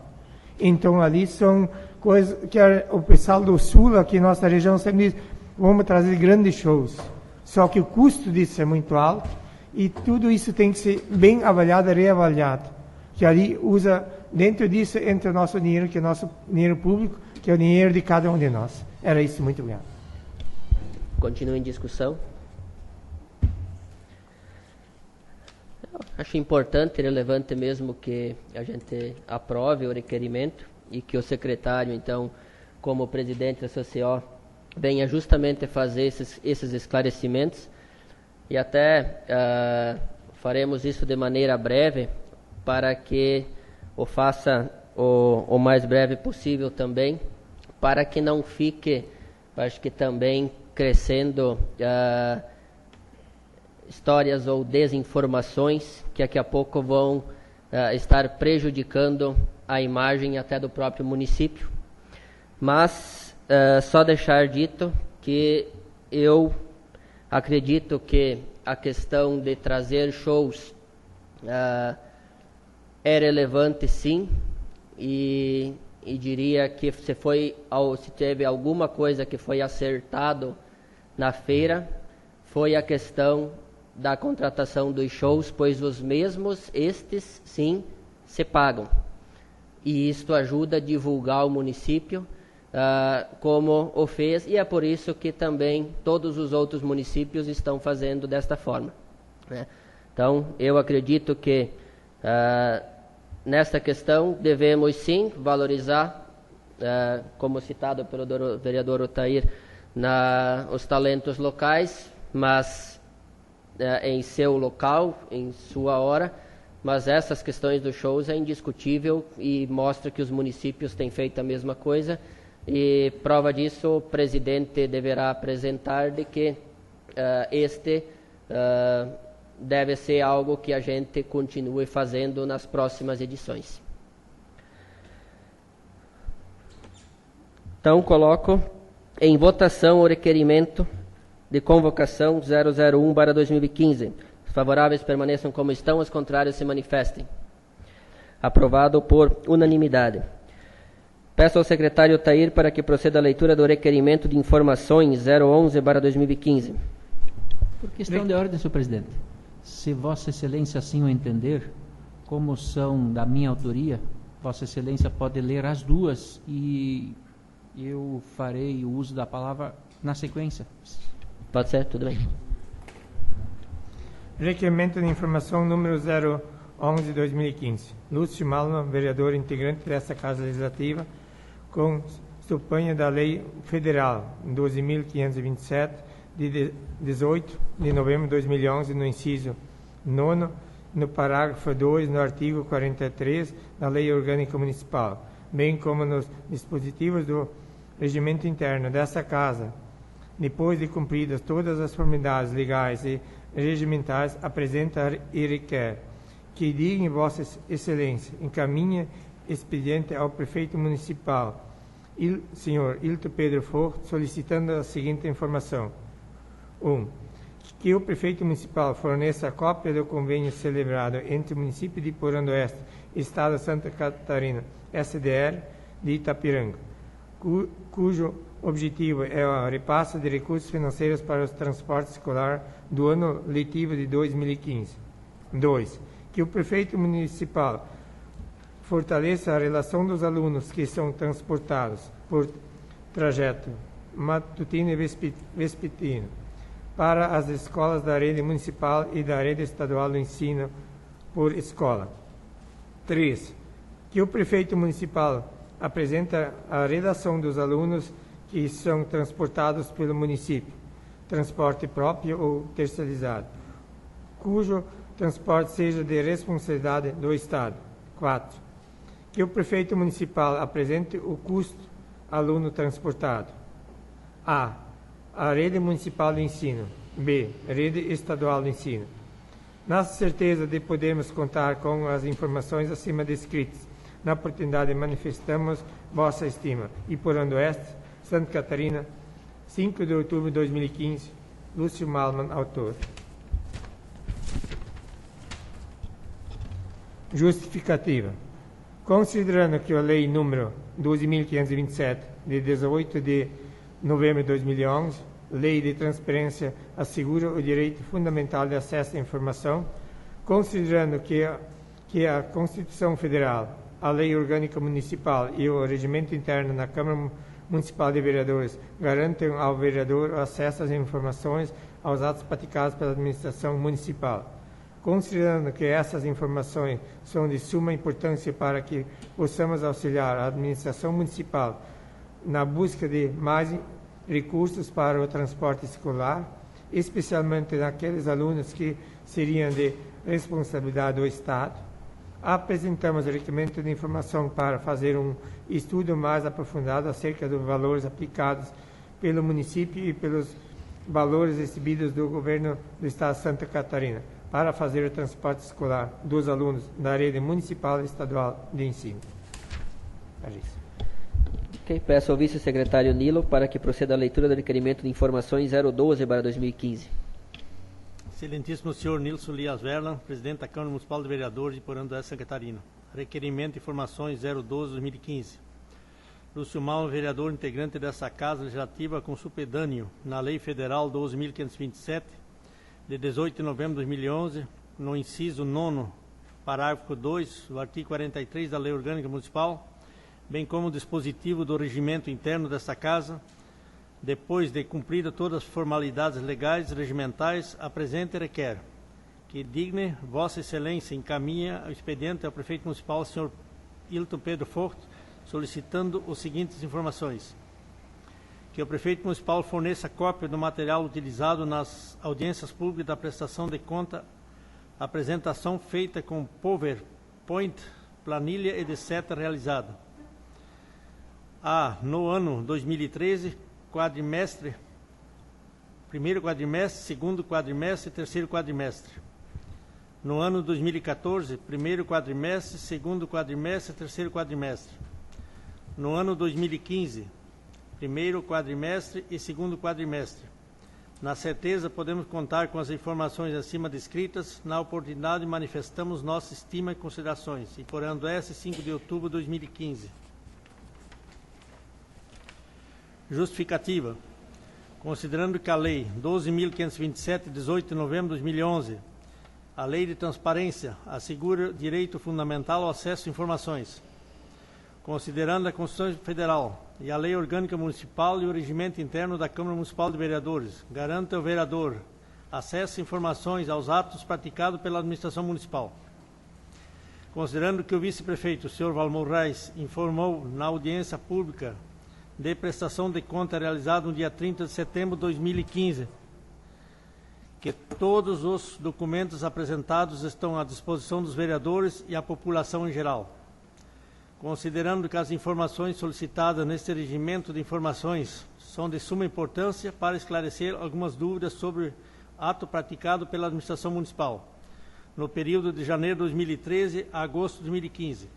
[SPEAKER 2] Então ali são coisas que o pessoal do Sul, aqui na nossa região, sempre diz, vamos trazer grandes shows. Só que o custo disso é muito alto e tudo isso tem que ser bem avaliado, reavaliado. Que ali usa, dentro disso, entra o nosso dinheiro, que é o nosso dinheiro público, que é o dinheiro de cada um de nós. Era isso, muito obrigado.
[SPEAKER 1] Continua em discussão. Acho importante e relevante mesmo que a gente aprove o requerimento e que o secretário, então, como presidente da CCO, venha justamente fazer esses esclarecimentos e até faremos isso de maneira breve para que o faça o mais breve possível também, para que não fique, acho que também crescendo histórias ou desinformações que daqui a pouco vão estar prejudicando a imagem até do próprio município. Mas só deixar dito que eu acredito que a questão de trazer shows é relevante sim, e diria que se teve alguma coisa que foi acertado na feira, foi a questão da contratação dos shows, pois os mesmos, estes sim, se pagam. E isto ajuda a divulgar o município como o fez, e é por isso que também todos os outros municípios estão fazendo desta forma, né? Então, eu acredito que nesta questão devemos sim valorizar, como citado pelo vereador Otair, os talentos locais, mas em seu local, em sua hora, mas essas questões dos shows é indiscutível e mostra que os municípios têm feito a mesma coisa, e prova disso o presidente deverá apresentar de que deve ser algo que a gente continue fazendo nas próximas edições. Então, coloco em votação o requerimento de convocação 001/2015. Os favoráveis permaneçam como estão, os contrários se manifestem. Aprovado por unanimidade. Peço ao secretário Otair para que proceda a leitura do requerimento de informações 011/2015.
[SPEAKER 6] Por questão de ordem, senhor presidente. Se Vossa Excelência assim o entender, como são da minha autoria, Vossa Excelência pode ler as duas e eu farei o uso da palavra na sequência.
[SPEAKER 1] Pode ser, tudo bem.
[SPEAKER 2] Requerimento de informação número 011/2015. Lúcio Malman, vereador integrante desta Casa Legislativa, com supanha da Lei Federal 12.527, de 18 de novembro de 2011, no inciso 9º, no parágrafo 2, no artigo 43 da Lei Orgânica Municipal, bem como nos dispositivos do regimento interno desta Casa, depois de cumpridas todas as formalidades legais e regimentais, apresenta e requer que diga em Vossa Excelência, encaminhe expediente ao prefeito municipal, senhor Hilton Pedro Forte, solicitando a seguinte informação. 1. Que o prefeito municipal forneça a cópia do convênio celebrado entre o município de Iporã do Oeste e Estado de Santa Catarina, SDR, de Itapiranga, cujo objetivo é o repasse de recursos financeiros para o transporte escolar do ano letivo de 2015. 2. Que o prefeito municipal fortaleça a relação dos alunos que são transportados por trajeto matutino e vespertino para as escolas da rede municipal e da rede estadual do ensino por escola. 3. Que o prefeito municipal apresente a relação dos alunos que são transportados pelo município, transporte próprio ou terceirizado, cujo transporte seja de responsabilidade do Estado. 4. Que o prefeito municipal apresente o custo aluno transportado. A. A rede municipal de ensino. B. Rede estadual de ensino. Na certeza de podermos contar com as informações acima descritas, na oportunidade manifestamos vossa estima. E por onde oeste, Santa Catarina, 5 de outubro de 2015, Lúcio Malman, autor. Justificativa. Considerando que a Lei número 12.527, de 18 de novembro de 2011, Lei de Transparência, assegura o direito fundamental de acesso à informação, considerando que a Constituição Federal, a Lei Orgânica Municipal e o Regimento Interno na Câmara Municipal de Vereadores garantem ao vereador o acesso às informações aos atos praticados pela administração municipal. Considerando que essas informações são de suma importância para que possamos auxiliar a administração municipal na busca de mais recursos para o transporte escolar, especialmente naqueles alunos que seriam de responsabilidade do Estado, apresentamos o requerimento de informação para fazer um estudo mais aprofundado acerca dos valores aplicados pelo município e pelos valores recebidos do governo do Estado de Santa Catarina para fazer o transporte escolar dos alunos da rede municipal e estadual de ensino. É isso.
[SPEAKER 1] Ok, peço ao vice-secretário Nilo para que proceda a leitura do requerimento de informações 012/2015.
[SPEAKER 3] Excelentíssimo senhor Nilson Lias Verlan, presidente da Câmara Municipal de Vereadores de Porã do Oeste, Santa Catarina. Requerimento de informações 012/2015. Lúcio Malman, vereador integrante dessa Casa Legislativa com supedâneo na Lei Federal 12.527, de 18 de novembro de 2011, no inciso 9º, parágrafo 2, do artigo 43 da Lei Orgânica Municipal, bem como o dispositivo do regimento interno desta Casa, depois de cumpridas todas as formalidades legais e regimentais, apresenta e requer que digne Vossa Excelência encaminha o expediente ao Prefeito Municipal, Sr. Hilton Pedro Forte, solicitando as seguintes informações. Que o Prefeito Municipal forneça cópia do material utilizado nas audiências públicas da prestação de conta, apresentação feita com PowerPoint, planilha e etc. realizada. A. No ano 2013, quadrimestre, primeiro quadrimestre, segundo quadrimestre e terceiro quadrimestre. No ano 2014, primeiro quadrimestre, segundo quadrimestre e terceiro quadrimestre. No ano 2015, primeiro quadrimestre e segundo quadrimestre. Na certeza, podemos contar com as informações acima descritas. Na oportunidade, manifestamos nossa estima e considerações. E por ano S, 5 de outubro de 2015. Justificativa. Considerando que a Lei 12.527, 18 de novembro de 2011, a Lei de Transparência, assegura direito fundamental ao acesso a informações. Considerando a Constituição Federal e a Lei Orgânica Municipal e o Regimento Interno da Câmara Municipal de Vereadores, garante ao vereador acesso a informações aos atos praticados pela administração municipal. Considerando que o vice-prefeito, Sr. Valmor Reis, informou na audiência pública de prestação de conta realizada no dia 30 de setembro de 2015, que todos os documentos apresentados estão à disposição dos vereadores e a população em geral. Considerando que as informações solicitadas neste regimento de informações são de suma importância para esclarecer algumas dúvidas sobre ato praticado pela administração municipal, no período de janeiro de 2013 a agosto de 2015.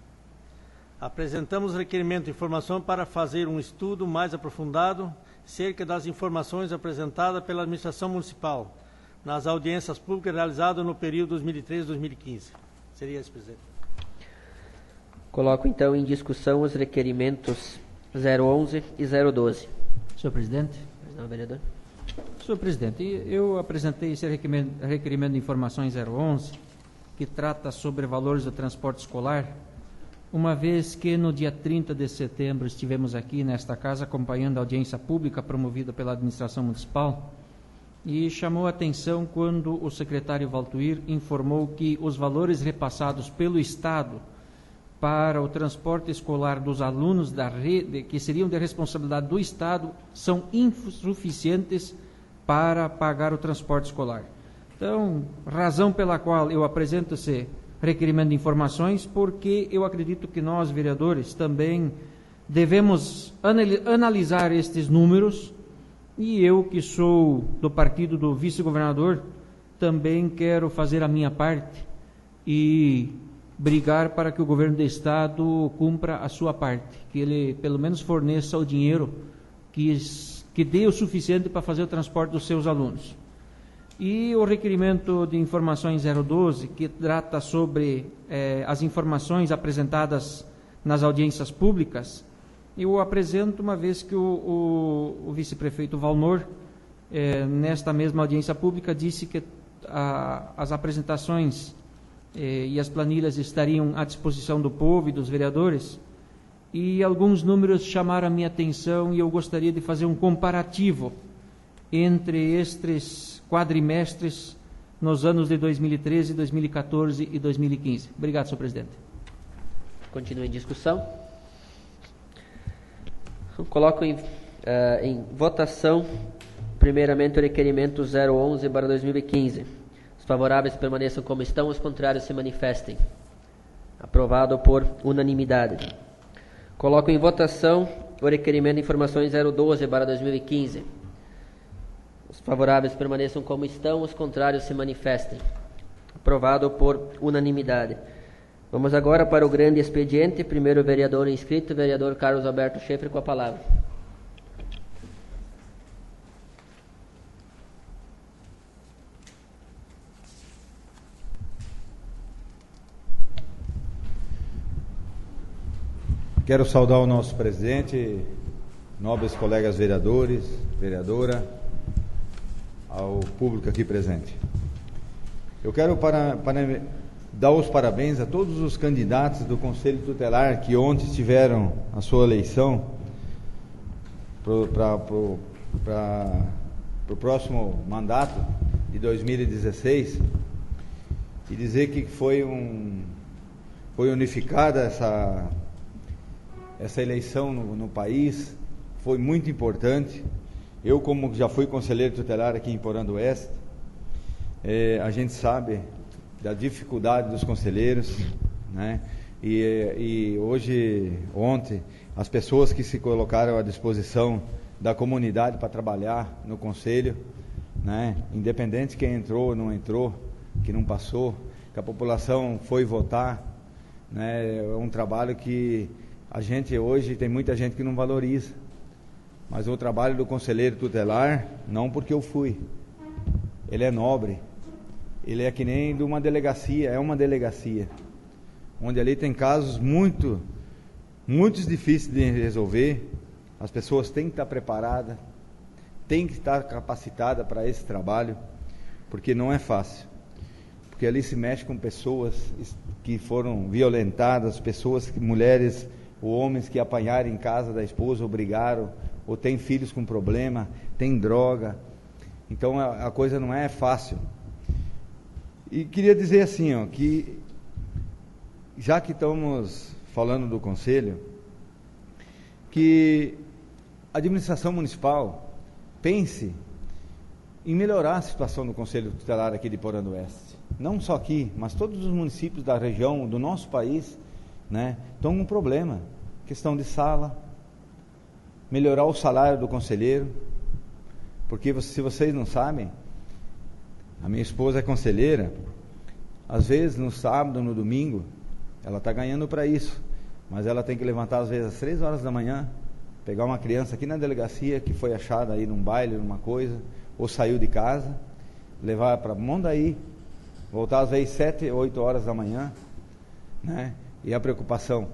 [SPEAKER 3] Apresentamos requerimento de informação para fazer um estudo mais aprofundado cerca das informações apresentadas pela administração municipal nas audiências públicas realizadas no período 2013-2015. Seria isso, presidente.
[SPEAKER 1] Coloco então em discussão os requerimentos 011 e 012.
[SPEAKER 6] Senhor presidente.
[SPEAKER 1] Não, vereador.
[SPEAKER 6] Senhor presidente, eu apresentei esse requerimento de informações 011, que trata sobre valores do transporte escolar, uma vez que no dia 30 de setembro estivemos aqui nesta casa acompanhando a audiência pública promovida pela administração municipal, e chamou a atenção quando o secretário Valtuir informou que os valores repassados pelo Estado para o transporte escolar dos alunos da rede, que seriam de responsabilidade do Estado, são insuficientes para pagar o transporte escolar. Então, razão pela qual eu apresento esse requerimento de informações, porque eu acredito que nós, vereadores, também devemos analisar estes números, e eu, que sou do partido do vice-governador, também quero fazer a minha parte e brigar para que o governo do Estado cumpra a sua parte, que ele pelo menos forneça o dinheiro que dê o suficiente para fazer o transporte dos seus alunos. E o requerimento de informações 012, que trata sobre as informações apresentadas nas audiências públicas, eu apresento uma vez que o vice-prefeito Valnor, nesta mesma audiência pública, disse que as apresentações e as planilhas estariam à disposição do povo e dos vereadores, e alguns números chamaram a minha atenção e eu gostaria de fazer um comparativo entre estes quadrimestres nos anos de 2013, 2014 e 2015. Obrigado, senhor presidente.
[SPEAKER 1] Continua em discussão. Coloco em votação, primeiramente, o requerimento 011 para 2015. Os favoráveis permaneçam como estão, os contrários se manifestem. Aprovado por unanimidade. Coloco em votação o requerimento de informações 012 para 2015. Os favoráveis permaneçam como estão, os contrários se manifestem. Aprovado por unanimidade. Vamos agora para o grande expediente. Primeiro vereador inscrito, vereador Carlos Alberto Schaeffer, com a palavra.
[SPEAKER 7] Quero saudar o nosso presidente, nobres colegas vereadores, vereadora, ao público aqui presente. Eu quero dar os parabéns a todos os candidatos do Conselho Tutelar que ontem tiveram a sua eleição para o próximo mandato de 2016 e dizer que foi unificada essa eleição no país, foi muito importante. Eu, como já fui conselheiro tutelar aqui em Porã do Oeste, a gente sabe da dificuldade dos conselheiros, né? E ontem, as pessoas que se colocaram à disposição da comunidade para trabalhar no conselho, né? Independente quem entrou ou não entrou, que não passou, que a população foi votar, né? É um trabalho que a gente hoje tem muita gente que não valoriza, mas o trabalho do conselheiro tutelar, não porque eu fui, ele é nobre, ele é que nem de uma delegacia, é uma delegacia, onde ali tem casos muito difíceis de resolver. As pessoas têm que estar preparadas, têm que estar capacitadas para esse trabalho, porque não é fácil, porque ali se mexe com pessoas que foram violentadas, mulheres ou homens que apanharam em casa da esposa ou brigaram, ou tem filhos com problema, tem droga. Então a coisa não é fácil. E queria dizer assim, que já que estamos falando do Conselho, que a administração municipal pense em melhorar a situação do Conselho Tutelar aqui de Porã do Oeste. Não só aqui, mas todos os municípios da região, do nosso país, né, estão com problema. Questão de sala, melhorar o salário do conselheiro, porque se vocês não sabem, a minha esposa é conselheira, às vezes no sábado, no domingo, ela está ganhando para isso, mas ela tem que levantar às vezes às 3 horas da manhã, pegar uma criança aqui na delegacia que foi achada aí num baile, numa coisa, ou saiu de casa, levar para Mondaí, voltar às vezes 7, 8 horas da manhã, né? E a preocupação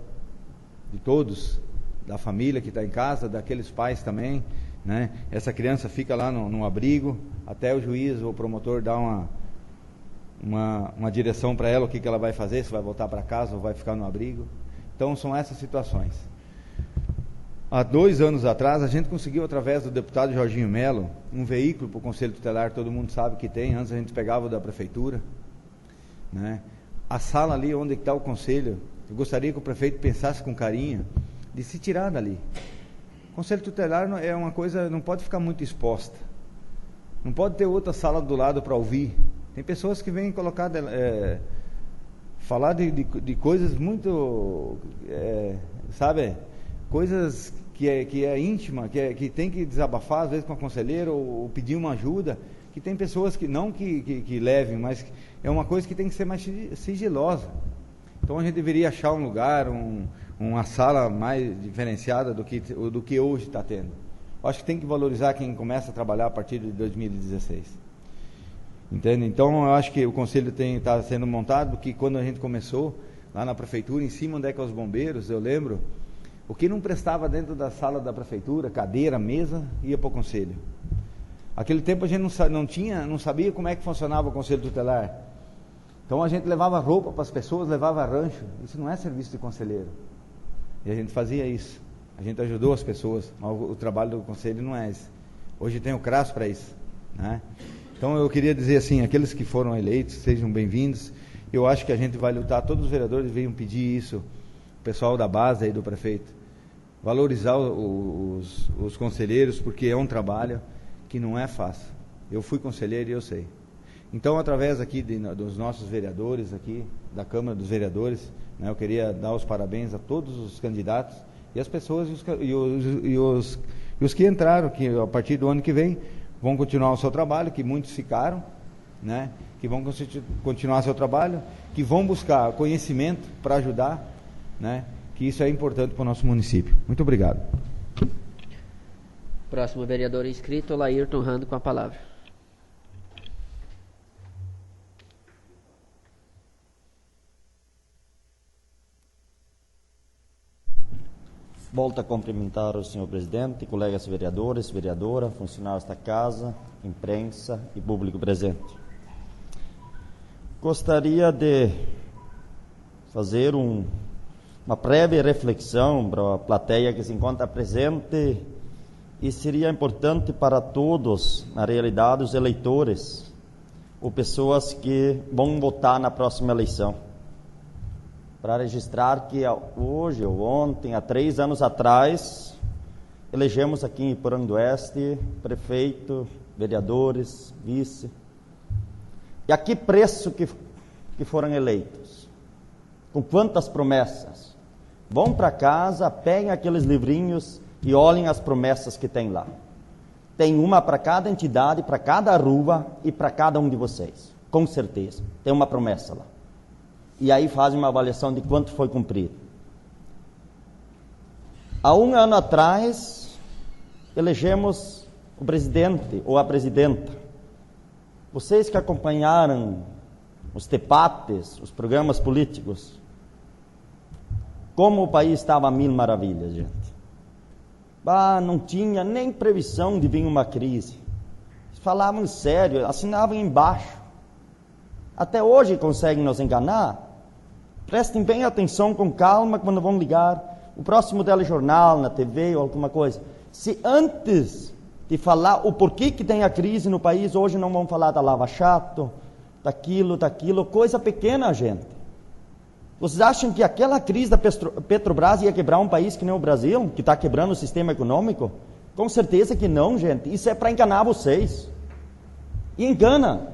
[SPEAKER 7] de todos da família que está em casa, daqueles pais também, né? Essa criança fica lá no abrigo, até o juiz ou o promotor dar uma direção para ela, o que ela vai fazer, se vai voltar para casa ou vai ficar no abrigo. Então são essas situações. Há 2 anos atrás, a gente conseguiu, através do deputado Jorginho Melo, um veículo para o Conselho Tutelar, todo mundo sabe que tem, antes a gente pegava o da Prefeitura, né? A sala ali onde está o Conselho, eu gostaria que o prefeito pensasse com carinho de se tirar dali. O Conselho Tutelar é uma coisa, não pode ficar muito exposta. Não pode ter outra sala do lado para ouvir. Tem pessoas que vêm colocar, falar de coisas muito, sabe, coisas que é íntima, que tem que desabafar, às vezes com a conselheira, ou pedir uma ajuda, que tem pessoas que não que levem, mas é uma coisa que tem que ser mais sigilosa. Então a gente deveria achar um lugar, uma sala mais diferenciada do que hoje está tendo. Eu acho que tem que valorizar quem começa a trabalhar a partir de 2016. Entende? Então eu acho que o conselho está sendo montado, porque quando a gente começou, lá na prefeitura, em cima onde é que os bombeiros, eu lembro, o que não prestava dentro da sala da prefeitura, cadeira, mesa, ia para o conselho. Aquele tempo a gente não sabia como é que funcionava o Conselho Tutelar. Então a gente levava roupa para as pessoas, levava rancho. Isso não é serviço de conselheiro. E a gente fazia isso. A gente ajudou as pessoas, mas o trabalho do conselho não é esse. Hoje tem o CRAS para isso, né? Então eu queria dizer assim, aqueles que foram eleitos, sejam bem-vindos. Eu acho que a gente vai lutar, todos os vereadores venham pedir isso, o pessoal da base aí do prefeito, valorizar os conselheiros, porque é um trabalho que não é fácil. Eu fui conselheiro e eu sei. Então, através aqui dos nossos vereadores aqui, da Câmara dos Vereadores, né, eu queria dar os parabéns a todos os candidatos e as pessoas e os que entraram, que a partir do ano que vem vão continuar o seu trabalho, que muitos ficaram, né, que vão continuar seu trabalho, que vão buscar conhecimento para ajudar, né, que isso é importante para o nosso município. Muito obrigado.
[SPEAKER 1] Próximo vereador inscrito, Laírton Rando, com a palavra.
[SPEAKER 8] Volto a cumprimentar o senhor presidente, colegas vereadores, vereadora, funcionários da casa, imprensa e público presente. Gostaria de fazer uma breve reflexão para a plateia que se encontra presente, e seria importante para todos, na realidade, os eleitores, ou pessoas que vão votar na próxima eleição, para registrar que hoje ou ontem, há 3 anos atrás, elegemos aqui em Iporã do Oeste prefeito, vereadores, vice. E a que preço que foram eleitos? Com quantas promessas? Vão para casa, peguem aqueles livrinhos e olhem as promessas que tem lá. Tem uma para cada entidade, para cada rua e para cada um de vocês. Com certeza, tem uma promessa lá. E aí fazem uma avaliação de quanto foi cumprido. Há 1 ano atrás, elegemos o presidente ou a presidenta. Vocês que acompanharam os debates, os programas políticos, como o país estava a mil maravilhas, gente. Não tinha nem previsão de vir uma crise. Falavam sério, assinavam embaixo. Até hoje conseguem nos enganar. Prestem bem atenção, com calma, quando vão ligar o próximo telejornal, na TV ou alguma coisa. Se antes de falar o porquê que tem a crise no país, hoje não vão falar da Lava Jato, daquilo, coisa pequena, gente. Vocês acham que aquela crise da Petrobras ia quebrar um país que nem o Brasil, que está quebrando o sistema econômico? Com certeza que não, gente. Isso é para enganar vocês. E engana.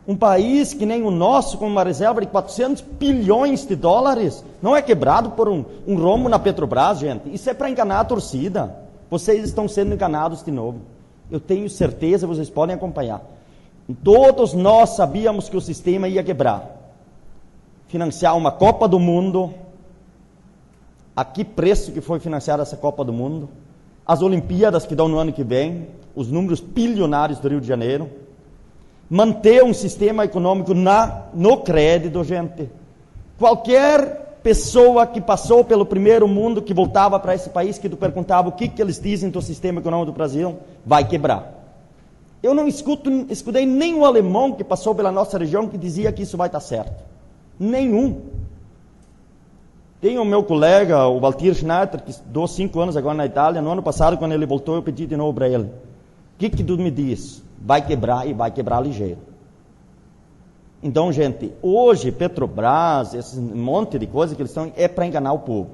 [SPEAKER 8] Um país que nem o nosso, com uma reserva de 400 bilhões de dólares, não é quebrado por um rombo na Petrobras, gente. Isso é para enganar a torcida. Vocês estão sendo enganados de novo. Eu tenho certeza, vocês podem acompanhar. Todos nós sabíamos que o sistema ia quebrar. Financiar uma Copa do Mundo. A que preço que foi financiada essa Copa do Mundo? As Olimpíadas que dão no ano que vem, os números bilionários do Rio de Janeiro. Manter um sistema econômico no crédito, gente. Qualquer pessoa que passou pelo primeiro mundo, que voltava para esse país, que tu perguntava o que eles dizem do sistema econômico do Brasil, vai quebrar. Eu não escutei nenhum alemão que passou pela nossa região que dizia que isso vai estar certo. Nenhum. Tem o meu colega, o Walter Schneider, que estudou 5 anos agora na Itália. No ano passado, quando ele voltou, eu pedi de novo para ele: o que tu me diz? Vai quebrar, e vai quebrar ligeiro. Então, gente, hoje Petrobras, esse monte de coisa que eles estão, é para enganar o povo.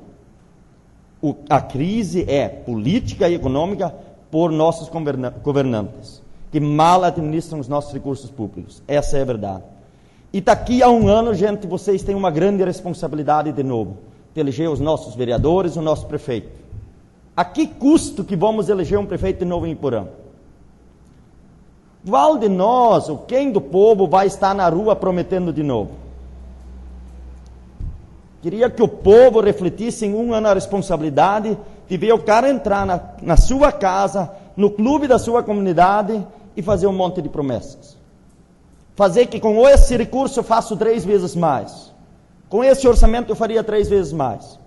[SPEAKER 8] A crise é política e econômica por nossos governantes, que mal administram os nossos recursos públicos. Essa é a verdade. E daqui a 1 ano, gente, vocês têm uma grande responsabilidade de novo, de eleger os nossos vereadores, o nosso prefeito. A que custo que vamos eleger um prefeito de novo em Iporã? Qual de nós, ou quem do povo, vai estar na rua prometendo de novo? Queria que o povo refletisse em 1 ano a responsabilidade de ver o cara entrar na sua casa, no clube da sua comunidade e fazer um monte de promessas. Fazer que com esse recurso eu faço 3 vezes mais. Com esse orçamento eu faria 3 vezes mais.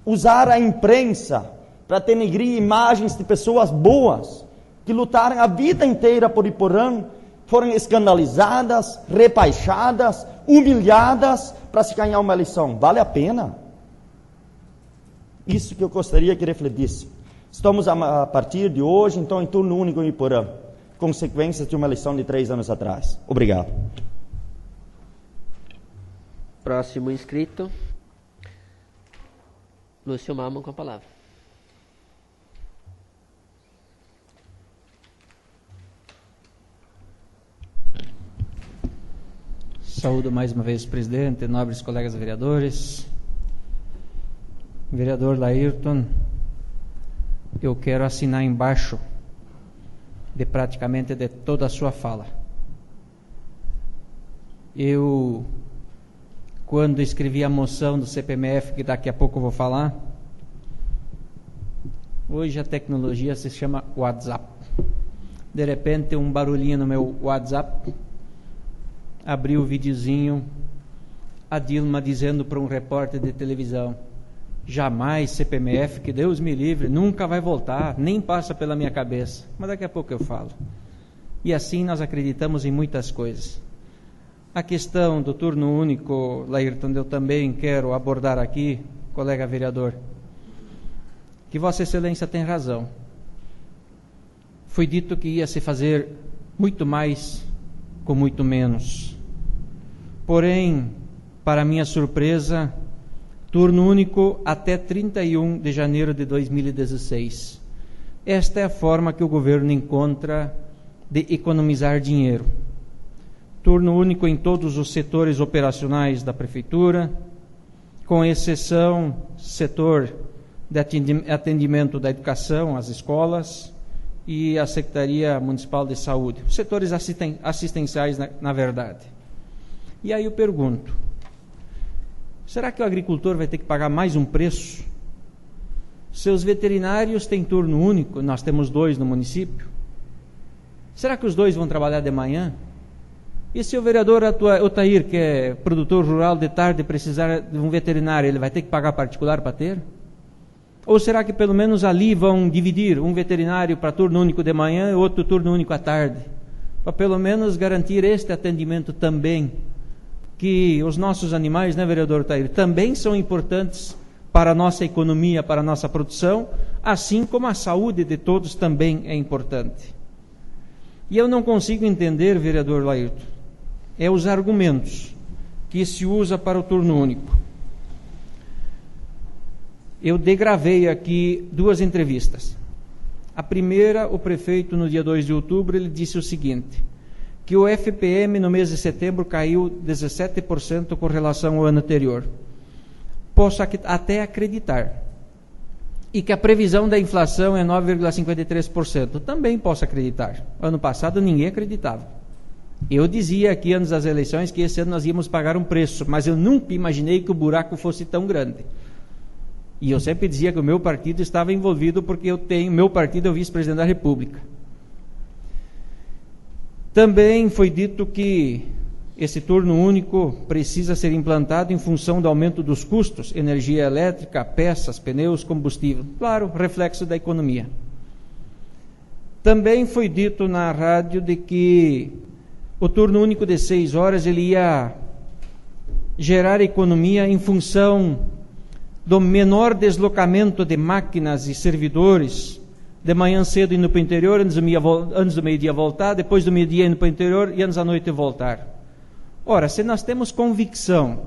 [SPEAKER 8] Usar a imprensa para denegrir imagens de pessoas boas, que lutaram a vida inteira por Iporã, foram escandalizadas, rebaixadas, humilhadas para se ganhar uma eleição. Vale a pena? Isso que eu gostaria que refletisse. Estamos a partir de hoje, então, em turno único em Iporã, consequências de uma eleição de 3 anos atrás. Obrigado.
[SPEAKER 1] Próximo inscrito, Lúcio Mamo, com a palavra.
[SPEAKER 6] Saúdo mais uma vez o presidente, nobres colegas vereadores. Vereador Laírton, eu quero assinar embaixo de praticamente de toda a sua fala. Eu, quando escrevi a moção do CPMF, que daqui a pouco eu vou falar, hoje a tecnologia se chama WhatsApp. De repente, um barulhinho no meu WhatsApp, abri o videozinho, a Dilma dizendo para um repórter de televisão: jamais CPMF, que Deus me livre, nunca vai voltar, nem passa pela minha cabeça. Mas daqui a pouco eu falo. E assim nós acreditamos em muitas coisas. A questão do turno único, Laírton, eu também quero abordar aqui, colega vereador, que Vossa Excelência tem razão. Foi dito que ia se fazer muito mais com muito menos. Porém, para minha surpresa, turno único até 31 de janeiro de 2016. Esta é a forma que o governo encontra de economizar dinheiro. Turno único em todos os setores operacionais da prefeitura, com exceção setor de atendimento da educação, as escolas e a Secretaria Municipal de Saúde, setores assistenciais na verdade. E aí eu pergunto, será que o agricultor vai ter que pagar mais um preço? Seus veterinários têm turno único, nós temos 2 no município. Será que os 2 vão trabalhar de manhã? E se o vereador Otair, que é produtor rural, de tarde precisar de um veterinário, ele vai ter que pagar particular para ter? Ou será que pelo menos ali vão dividir um veterinário para turno único de manhã e outro turno único à tarde? Para pelo menos garantir este atendimento também, que os nossos animais, né, vereador Otair, também são importantes para a nossa economia, para a nossa produção, assim como a saúde de todos também é importante. E eu não consigo entender, vereador Laírton, os argumentos que se usa para o turno único. Eu degravei aqui 2 entrevistas. A primeira, o prefeito, no dia 2 de outubro, ele disse o seguinte, que o FPM no mês de setembro caiu 17% com relação ao ano anterior. Posso até acreditar. E que a previsão da inflação é 9,53%. Também posso acreditar. Ano passado ninguém acreditava. Eu dizia aqui antes das eleições que esse ano nós íamos pagar um preço, mas eu nunca imaginei que o buraco fosse tão grande. E eu sempre dizia que o meu partido estava envolvido porque meu partido é o vice-presidente da República. Também foi dito que esse turno único precisa ser implantado em função do aumento dos custos, energia elétrica, peças, pneus, combustível. Claro, reflexo da economia. Também foi dito na rádio de que o turno único de 6 horas ele ia gerar economia em função do menor deslocamento de máquinas e servidores, de manhã cedo indo para o interior, antes do meio-dia voltar, depois do meio-dia indo para o interior e antes da noite voltar. Ora, se nós temos convicção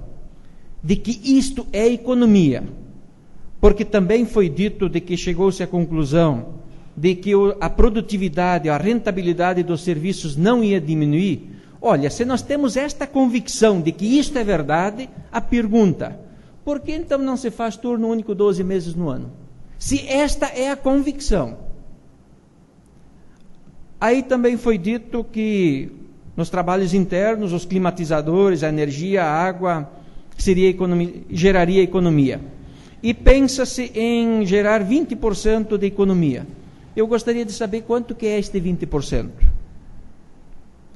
[SPEAKER 6] de que isto é economia, porque também foi dito de que chegou-se à conclusão de que a produtividade, a rentabilidade dos serviços não ia diminuir, olha, se nós temos esta convicção de que isto é verdade, a pergunta, por que então não se faz turno único 12 meses no ano? Se esta é a convicção. Aí também foi dito que nos trabalhos internos, os climatizadores, a energia, a água, geraria economia. E pensa-se em gerar 20% de economia. Eu gostaria de saber quanto que é este 20%.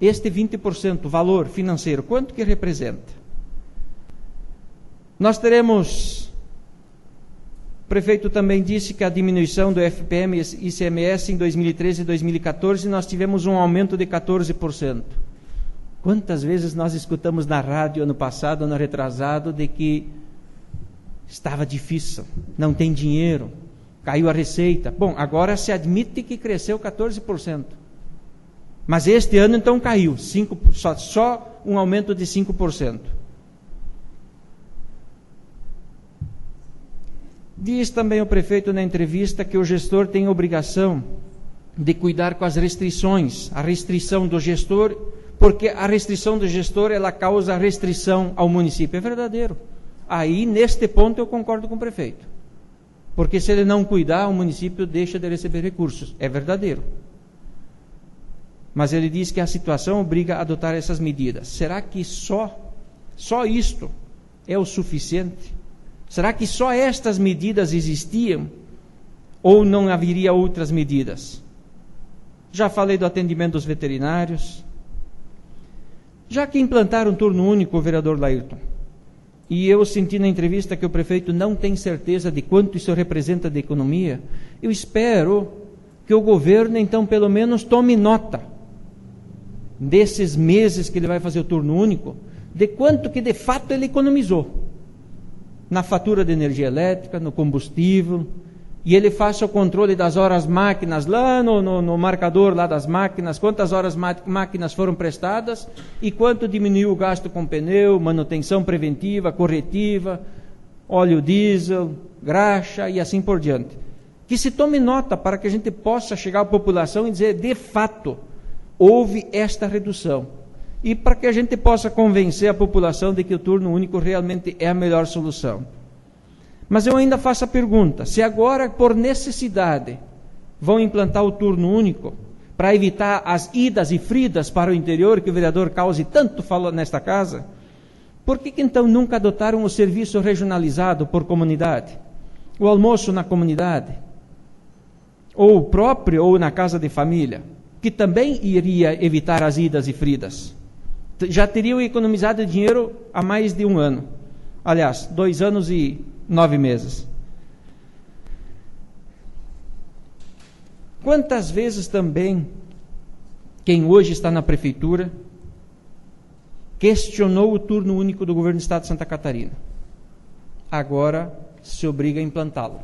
[SPEAKER 6] Este 20%, valor financeiro, quanto que representa? Nós teremos, o prefeito também disse que a diminuição do FPM e ICMS em 2013 e 2014, nós tivemos um aumento de 14%. Quantas vezes nós escutamos na rádio ano passado, ano retrasado, de que estava difícil, não tem dinheiro, caiu a receita. Bom, agora se admite que cresceu 14%. Mas este ano então caiu, só um aumento de 5%. Diz também o prefeito na entrevista que o gestor tem obrigação de cuidar com as restrições, a restrição do gestor, porque a restrição do gestor ela causa restrição ao município. É verdadeiro. Aí, neste ponto, eu concordo com o prefeito. Porque se ele não cuidar, o município deixa de receber recursos. É verdadeiro. Mas ele diz que a situação obriga a adotar essas medidas. Será que só isto é o suficiente? Será que só estas medidas existiam? Ou não haveria outras medidas? Já falei do atendimento dos veterinários. Já que implantaram um turno único, o vereador Laírton, e eu senti na entrevista que o prefeito não tem certeza de quanto isso representa de economia, eu espero que o governo, então, pelo menos tome nota desses meses que ele vai fazer o turno único, de quanto que de fato ele economizou na fatura de energia elétrica, no combustível, e ele faça o controle das horas máquinas lá no marcador lá das máquinas, quantas horas máquinas foram prestadas e quanto diminuiu o gasto com pneu, manutenção preventiva, corretiva, óleo diesel, graxa e assim por diante. Que se tome nota para que a gente possa chegar à população e dizer, de fato, houve esta redução. E para que a gente possa convencer a população de que o turno único realmente é a melhor solução. Mas eu ainda faço a pergunta, se agora, por necessidade, vão implantar o turno único, para evitar as idas e fridas para o interior, que o vereador Causi tanto falou nesta casa, por que então nunca adotaram o serviço regionalizado por comunidade? O almoço na comunidade? Ou próprio, ou na casa de família? Que também iria evitar as idas e fridas. Já teriam economizado dinheiro há mais de um ano. Aliás, 2 anos e 9 meses. Quantas vezes também quem hoje está na prefeitura questionou o turno único do governo do estado de Santa Catarina? Agora se obriga a implantá-lo.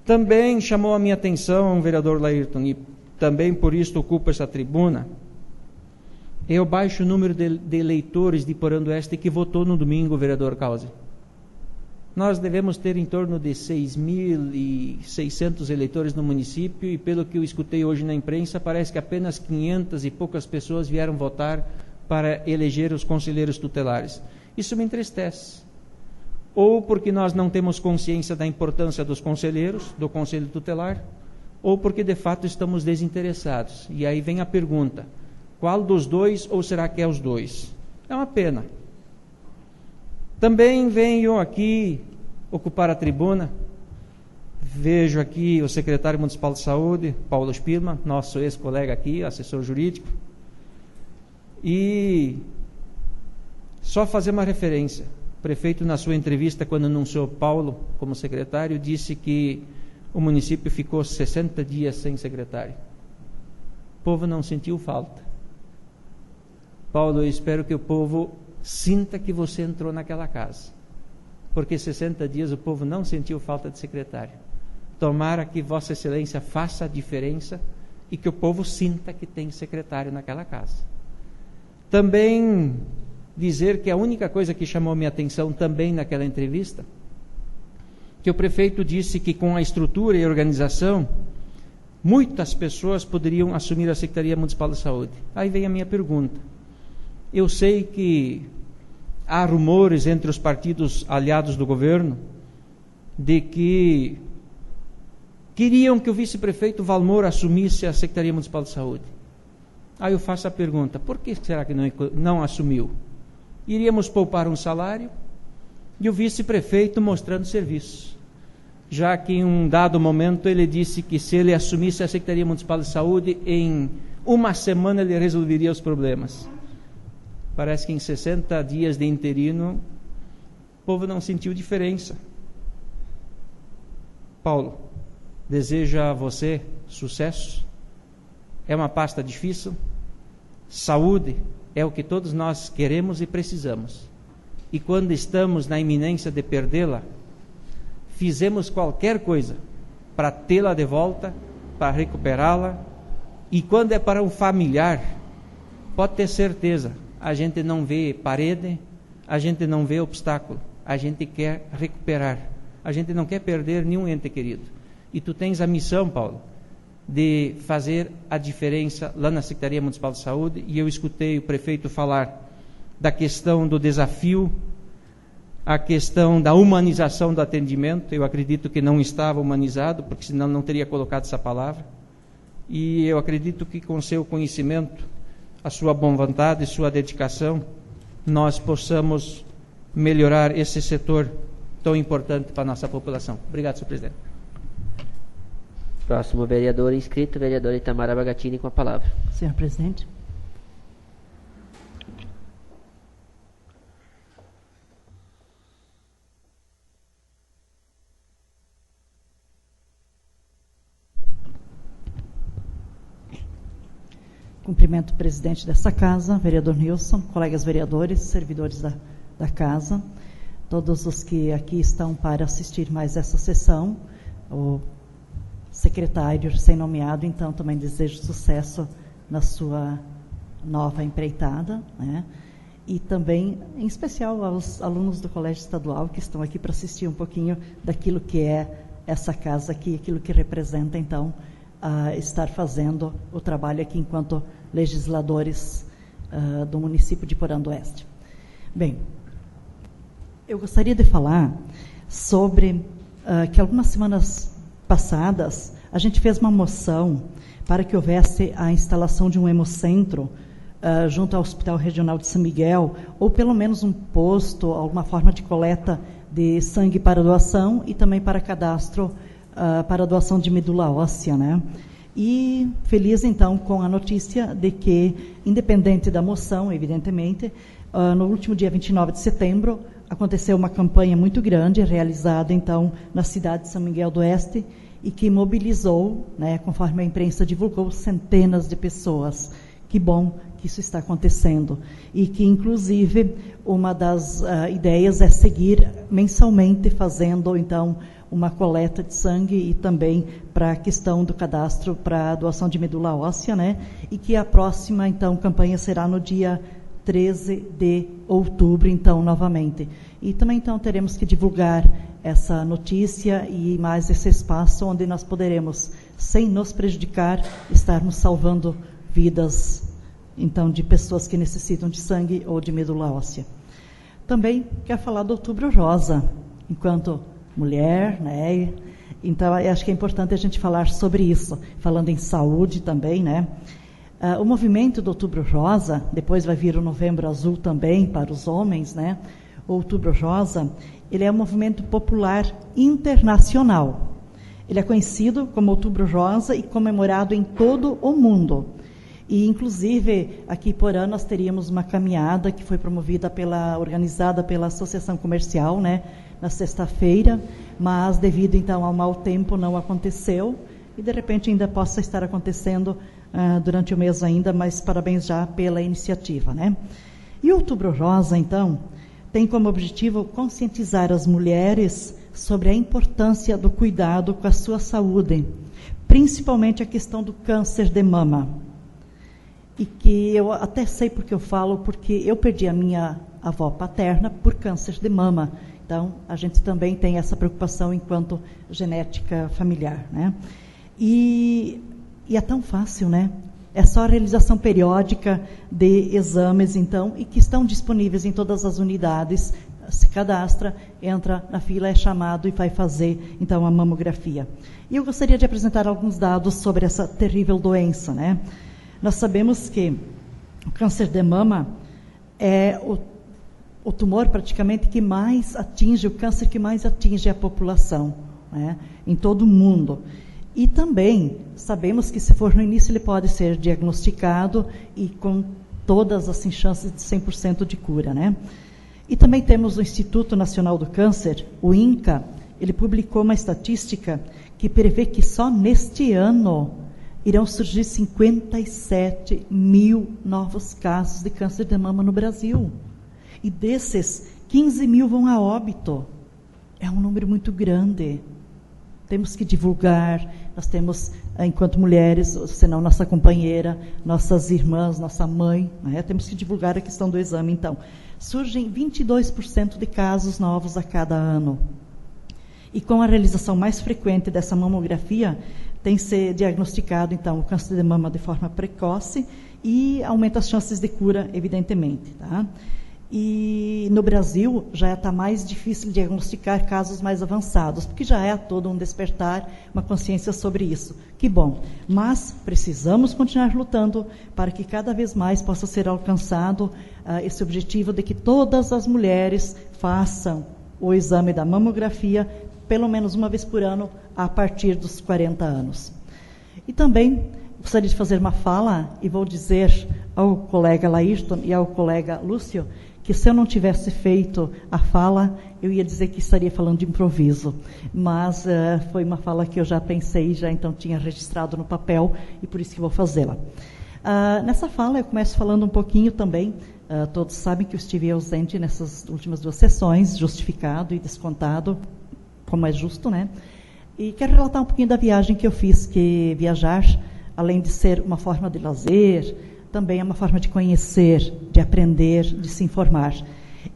[SPEAKER 6] Também chamou a minha atenção o vereador Laírton, e também por isso ocupa essa tribuna, é o baixo número de eleitores de Porã do Oeste que votou no domingo, vereador Causi. Nós devemos ter em torno de 6.600 eleitores no município, e pelo que eu escutei hoje na imprensa, parece que apenas 500 e poucas pessoas vieram votar para eleger os conselheiros tutelares. Isso me entristece. Ou porque nós não temos consciência da importância dos conselheiros, do conselho tutelar, ou porque de fato estamos desinteressados. E aí vem a pergunta, qual dos dois, ou será que é os dois? É uma pena. Também venho aqui ocupar a tribuna, vejo aqui o secretário municipal de saúde, Paulo Spirman, nosso ex-colega aqui, assessor jurídico, E só fazer uma referência. O prefeito, na sua entrevista, quando anunciou Paulo como secretário, disse que o município ficou 60 dias sem secretário. O povo não sentiu falta. Paulo, eu espero que o povo sinta que você entrou naquela casa, porque 60 dias o povo não sentiu falta de secretário. Tomara que Vossa Excelência faça a diferença e que o povo sinta que tem secretário naquela casa. Também dizer que a única coisa que chamou minha atenção também naquela entrevista, que o prefeito disse que com a estrutura e organização, muitas pessoas poderiam assumir a Secretaria Municipal de Saúde. Aí vem a minha pergunta. Eu sei que há rumores entre os partidos aliados do governo de que queriam que o vice-prefeito Valmor assumisse a Secretaria Municipal de Saúde. Aí eu faço a pergunta, por que será que não assumiu? Iríamos poupar um salário e o vice-prefeito mostrando serviço. Já que em um dado momento ele disse que se ele assumisse a Secretaria Municipal de Saúde, em uma semana ele resolveria os problemas. Parece que em 60 dias de interino, o povo não sentiu diferença. Paulo, desejo a você sucesso. É uma pasta difícil. Saúde é o que todos nós queremos e precisamos. E quando estamos na iminência de perdê-la, fizemos qualquer coisa para tê-la de volta, para recuperá-la. E quando é para um familiar, pode ter certeza, a gente não vê parede, a gente não vê obstáculo, a gente quer recuperar, a gente não quer perder nenhum ente querido. E tu tens a missão, Paulo, de fazer a diferença lá na Secretaria Municipal de Saúde, e eu escutei o prefeito falar da questão do desafio, a questão da humanização do atendimento. Eu acredito que não estava humanizado, porque senão não teria colocado essa palavra, e eu acredito que com seu conhecimento, a sua boa vontade e sua dedicação, nós possamos melhorar esse setor tão importante para a nossa população. Obrigado, senhor presidente.
[SPEAKER 1] Próximo vereador inscrito, vereador Itamar Abagatini, com a palavra.
[SPEAKER 5] Senhor presidente. Cumprimento o presidente dessa casa, vereador Nilson, colegas vereadores, servidores da casa, todos os que aqui estão para assistir mais essa sessão, o secretário recém-nomeado, então também desejo sucesso na sua nova empreitada, né? E também, em especial, aos alunos do Colégio Estadual que estão aqui para assistir um pouquinho daquilo que é essa casa aqui, aquilo que representa, então, estar fazendo o trabalho aqui enquanto legisladores do município de Porã do Oeste. Bem, eu gostaria de falar sobre que algumas semanas passadas a gente fez uma moção para que houvesse a instalação de um hemocentro junto ao Hospital Regional de São Miguel, ou pelo menos um posto, alguma forma de coleta de sangue para doação e também para cadastro para doação de medula óssea, né? E feliz, então, com a notícia de que, independente da moção, evidentemente, no último dia 29 de setembro, aconteceu uma campanha muito grande, realizada, então, na cidade de São Miguel do Oeste, e que mobilizou, né, conforme a imprensa divulgou, centenas de pessoas. Que bom que isso está acontecendo. E que, inclusive, uma das ideias é seguir mensalmente fazendo, então, uma coleta de sangue e também para a questão do cadastro para a doação de medula óssea, né? E que a próxima, então, campanha será no dia 13 de outubro, então, novamente. E também, então, teremos que divulgar essa notícia e mais esse espaço onde nós poderemos, sem nos prejudicar, estarmos salvando vidas, então, de pessoas que necessitam de sangue ou de medula óssea. Também quero falar do Outubro Rosa, enquanto mulher, né? Então, eu acho que é importante a gente falar sobre isso, falando em saúde também, né? O movimento do Outubro Rosa, depois vai vir o Novembro Azul também para os homens, né? O Outubro Rosa, ele é um movimento popular internacional. Ele é conhecido como Outubro Rosa e comemorado em todo o mundo. E, inclusive, aqui por ano nós teríamos uma caminhada que foi organizada pela Associação Comercial, né, na sexta-feira, mas devido então ao mau tempo não aconteceu, e de repente ainda possa estar acontecendo durante o mês ainda, mas parabéns já pela iniciativa, né? E o Outubro Rosa, então, tem como objetivo conscientizar as mulheres sobre a importância do cuidado com a sua saúde, principalmente a questão do câncer de mama. E que eu até sei porque eu falo, porque eu perdi a minha avó paterna por câncer de mama. Então, a gente também tem essa preocupação enquanto genética familiar, né? E é tão fácil, né? É só a realização periódica de exames, então, e que estão disponíveis em todas as unidades. Se cadastra, entra na fila, é chamado e vai fazer, então, a mamografia. E eu gostaria de apresentar alguns dados sobre essa terrível doença, né? Nós sabemos que o câncer de mama é o tumor praticamente que mais atinge, o câncer que mais atinge a população, né, em todo o mundo. E também sabemos que, se for no início, ele pode ser diagnosticado e com todas assim, chances de 100% de cura, né? E também temos o Instituto Nacional do Câncer, o INCA. Ele publicou uma estatística que prevê que só neste ano irão surgir 57 mil novos casos de câncer de mama no Brasil. E desses, 15 mil vão a óbito. É um número muito grande. Temos que divulgar, nós temos, enquanto mulheres, senão nossa companheira, nossas irmãs, nossa mãe, né? Temos que divulgar a questão do exame. Então, surgem 22% de casos novos a cada ano. E com a realização mais frequente dessa mamografia, tem que ser diagnosticado, então, o câncer de mama de forma precoce e aumenta as chances de cura, evidentemente, tá? E no Brasil já está mais difícil diagnosticar casos mais avançados, porque já é todo um despertar, uma consciência sobre isso. Que bom, mas precisamos continuar lutando para que cada vez mais possa ser alcançado esse objetivo de que todas as mulheres façam o exame da mamografia pelo menos uma vez por ano, a partir dos 40 anos. E também gostaria de fazer uma fala, e vou dizer ao colega Laírton e ao colega Lúcio, que se eu não tivesse feito a fala, eu ia dizer que estaria falando de improviso. Mas foi uma fala que eu já pensei, já então tinha registrado no papel, e por isso que vou fazê-la. Nessa fala eu começo falando um pouquinho também, todos sabem que eu estive ausente nessas últimas 2 sessões, justificado e descontado, como é justo, né? E quero relatar um pouquinho da viagem que eu fiz, que viajar, além de ser uma forma de lazer, também é uma forma de conhecer, de aprender, de se informar.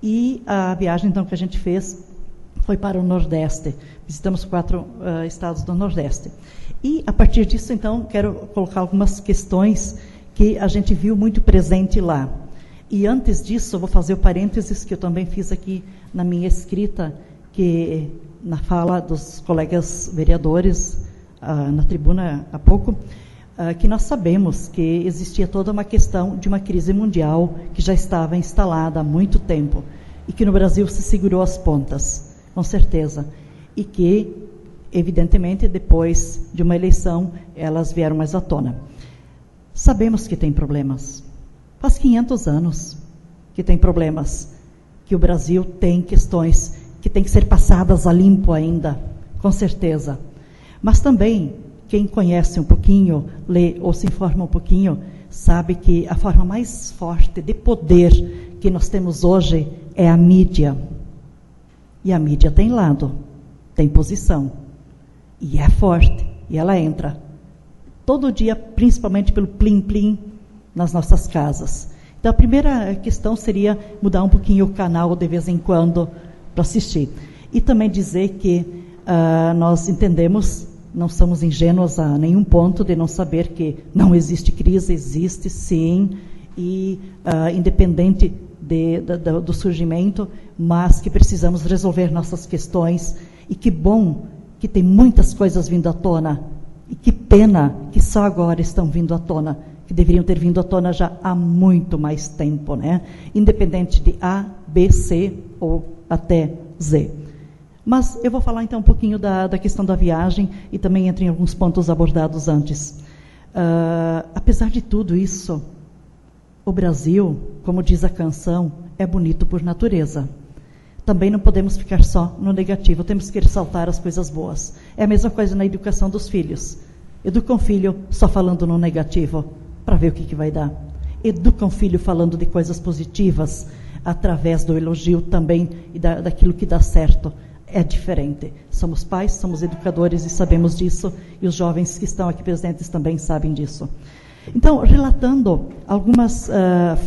[SPEAKER 5] E a viagem, então, que a gente fez foi para o Nordeste. Visitamos 4 estados do Nordeste. E, a partir disso, então, quero colocar algumas questões que a gente viu muito presente lá. E, antes disso, eu vou fazer o parênteses que eu também fiz aqui na minha escrita, que na fala dos colegas vereadores na tribuna há pouco, que nós sabemos que existia toda uma questão de uma crise mundial que já estava instalada há muito tempo e que no Brasil se segurou as pontas, com certeza, e que, evidentemente, depois de uma eleição, elas vieram mais à tona. Sabemos que tem problemas. Faz 500 anos que tem problemas, que o Brasil tem questões que têm que ser passadas a limpo ainda, com certeza. Mas também, quem conhece um pouquinho, lê ou se informa um pouquinho, sabe que a forma mais forte de poder que nós temos hoje é a mídia. E a mídia tem lado, tem posição. E é forte, e ela entra todo dia, principalmente pelo plim-plim nas nossas casas. Então, a primeira questão seria mudar um pouquinho o canal de vez em quando, para assistir. E também dizer que nós entendemos, não somos ingênuos a nenhum ponto de não saber que não existe crise, existe sim, e independente do surgimento, mas que precisamos resolver nossas questões, e que bom que tem muitas coisas vindo à tona, e que pena que só agora estão vindo à tona, que deveriam ter vindo à tona já há muito mais tempo, né? Independente de A, B, C ou até Z. Mas eu vou falar então um pouquinho da questão da viagem e também entre em alguns pontos abordados antes. Apesar de tudo isso, o Brasil, como diz a canção, é bonito por natureza. Também não podemos ficar só no negativo, temos que ressaltar as coisas boas. É a mesma coisa na educação dos filhos. Educa um filho só falando no negativo, para ver o que vai dar. Educa um filho falando de coisas positivas, através do elogio também e daquilo que dá certo. É diferente. Somos pais, somos educadores e sabemos disso, e os jovens que estão aqui presentes também sabem disso. Então, relatando algumas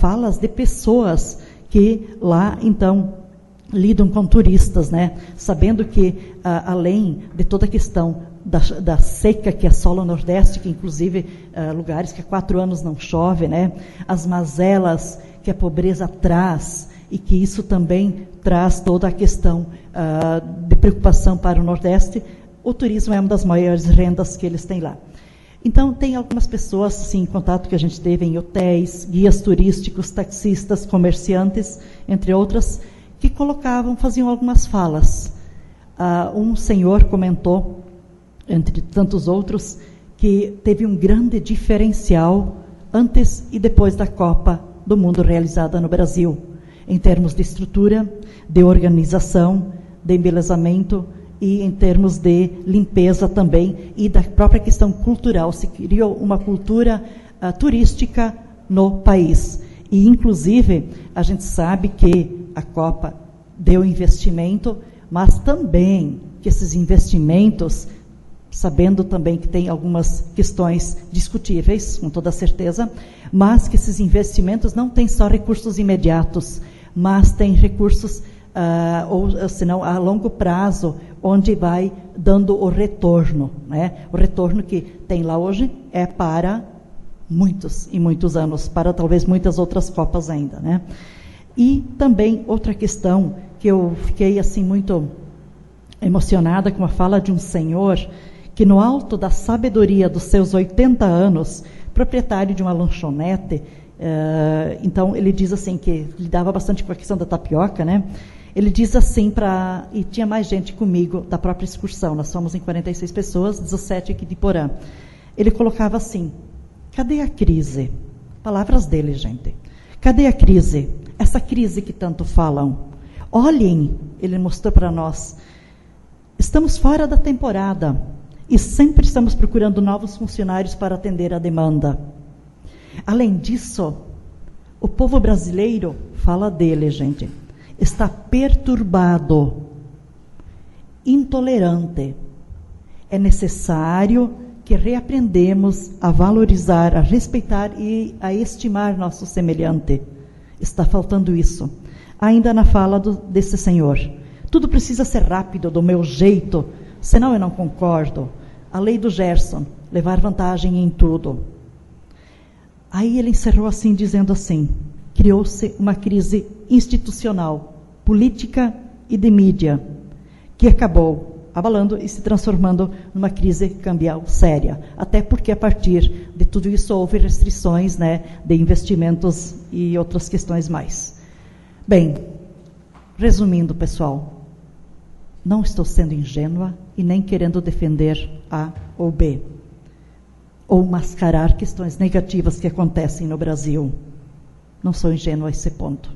[SPEAKER 5] falas de pessoas que lá, então, lidam com turistas, né? Sabendo que, além de toda a questão da seca que assola o Nordeste, que inclusive lugares que há 4 anos não chove, né? As mazelas que a pobreza traz, e que isso também traz toda a questão de preocupação para o Nordeste, o turismo é uma das maiores rendas que eles têm lá. Então, tem algumas pessoas, sim, em contato que a gente teve em hotéis, guias turísticos, taxistas, comerciantes, entre outras, que faziam algumas falas. Um senhor comentou, entre tantos outros, que teve um grande diferencial antes e depois da Copa do Mundo realizada no Brasil, em termos de estrutura, de organização, de embelezamento e em termos de limpeza também, e da própria questão cultural. Se criou uma cultura turística no país. E, inclusive, a gente sabe que a Copa deu investimento, mas também que esses investimentos, sabendo também que tem algumas questões discutíveis, com toda certeza, mas que esses investimentos não têm só recursos imediatos, mas têm recursos, ou senão a longo prazo, onde vai dando o retorno, né? O retorno que tem lá hoje é para muitos e muitos anos, para talvez muitas outras Copas ainda, né? E também outra questão que eu fiquei assim muito emocionada com a fala de um senhor que, no alto da sabedoria dos seus 80 anos, proprietário de uma lanchonete, então ele diz assim, que lidava bastante com a questão da tapioca, né? Ele diz assim, e tinha mais gente comigo da própria excursão, nós somos em 46 pessoas, 17 aqui de Porã. Ele colocava assim: cadê a crise? Palavras dele, gente. Cadê a crise? Essa crise que tanto falam. Olhem, ele mostrou para nós, estamos fora da temporada e sempre estamos procurando novos funcionários para atender a demanda. Além disso, o povo brasileiro, fala dele, gente, está perturbado, intolerante. É necessário que reaprendemos a valorizar, a respeitar e a estimar nosso semelhante. Está faltando isso. Ainda na fala desse senhor. Tudo precisa ser rápido, do meu jeito, senão eu não concordo. A lei do Gerson, levar vantagem em tudo. Aí ele encerrou assim, dizendo assim: criou-se uma crise institucional, política e de mídia, que acabou abalando e se transformando numa crise cambial séria. Até porque, a partir de tudo isso, houve restrições, né, de investimentos e outras questões mais. Bem, resumindo, pessoal, não estou sendo ingênua e nem querendo defender A ou B, ou mascarar questões negativas que acontecem no Brasil. Não sou ingênua a esse ponto.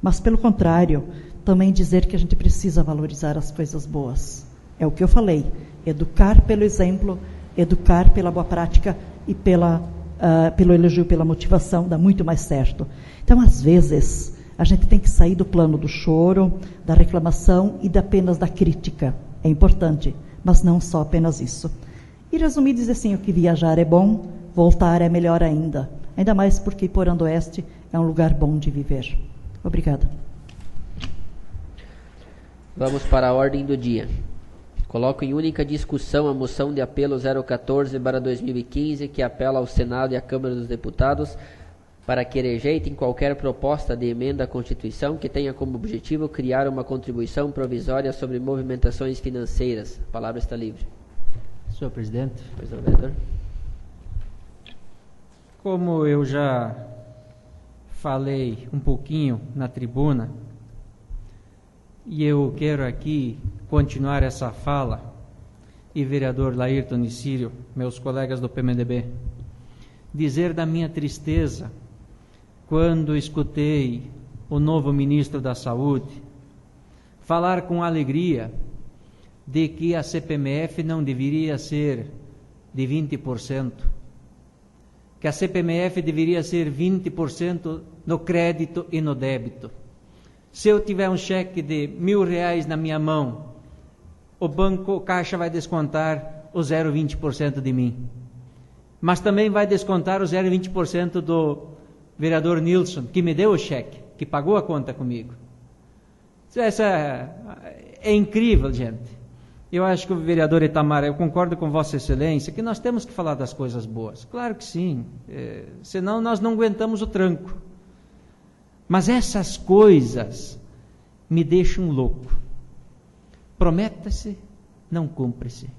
[SPEAKER 5] Mas, pelo contrário, também dizer que a gente precisa valorizar as coisas boas. É o que eu falei, educar pelo exemplo, educar pela boa prática e pelo elogio, pela motivação, dá muito mais certo. Então, às vezes, a gente tem que sair do plano do choro, da reclamação e apenas da crítica. É importante, mas não só apenas isso. E resumir, dizer assim, o que viajar é bom, voltar é melhor ainda. Ainda mais porque Porã do Oeste é um lugar bom de viver. Obrigada.
[SPEAKER 1] Vamos para a ordem do dia. Coloco em única discussão a moção de apelo 014/2015, que apela ao Senado e à Câmara dos Deputados para que rejeitem qualquer proposta de emenda à Constituição que tenha como objetivo criar uma contribuição provisória sobre movimentações financeiras. A palavra está livre.
[SPEAKER 6] Senhor presidente.
[SPEAKER 1] Pois não, vereador.
[SPEAKER 6] Como eu já falei um pouquinho na tribuna, e eu quero aqui continuar essa fala, e vereador Laírton e Círio, meus colegas do PMDB, dizer da minha tristeza quando escutei o novo ministro da Saúde falar com alegria de que a CPMF não deveria ser de 20%, que a CPMF deveria ser 20% no crédito e no débito. Se eu tiver um cheque de R$1.000 na minha mão, o Caixa vai descontar o 0,20% de mim. Mas também vai descontar o 0,20% do vereador Nilson, que me deu o cheque, que pagou a conta comigo. Essa é incrível, gente. Eu acho que o vereador Itamar, eu concordo com Vossa Excelência, que nós temos que falar das coisas boas. Claro que sim, senão nós não aguentamos o tranco. Mas essas coisas me deixam louco. Prometa-se, não cumpre-se.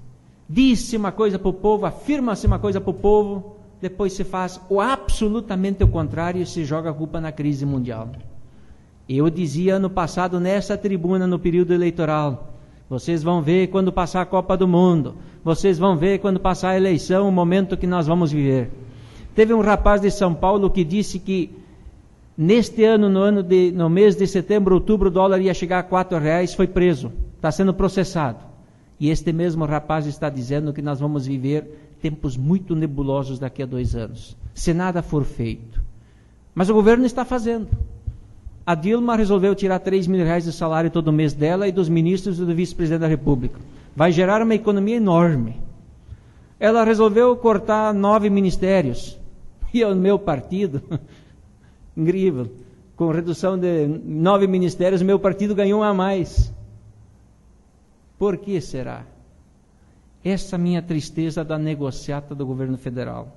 [SPEAKER 6] Diz-se uma coisa para o povo, afirma-se uma coisa para o povo, depois se faz absolutamente o contrário e se joga a culpa na crise mundial. Eu dizia ano passado nessa tribuna, no período eleitoral, vocês vão ver quando passar a Copa do Mundo, vocês vão ver quando passar a eleição, o momento que nós vamos viver. Teve um rapaz de São Paulo que disse que neste ano, no mês de setembro, outubro, o dólar ia chegar a R$4, foi preso, está sendo processado. E este mesmo rapaz está dizendo que nós vamos viver tempos muito nebulosos daqui a 2 anos, se nada for feito. Mas o governo está fazendo. A Dilma resolveu tirar R$3.000 de salário todo mês dela e dos ministros e do vice-presidente da República. Vai gerar uma economia enorme. Ela resolveu cortar 9 ministérios. E o meu partido, incrível, com redução de 9 ministérios, o meu partido ganhou 1 a mais. Por que será? Essa minha tristeza da negociata do governo federal.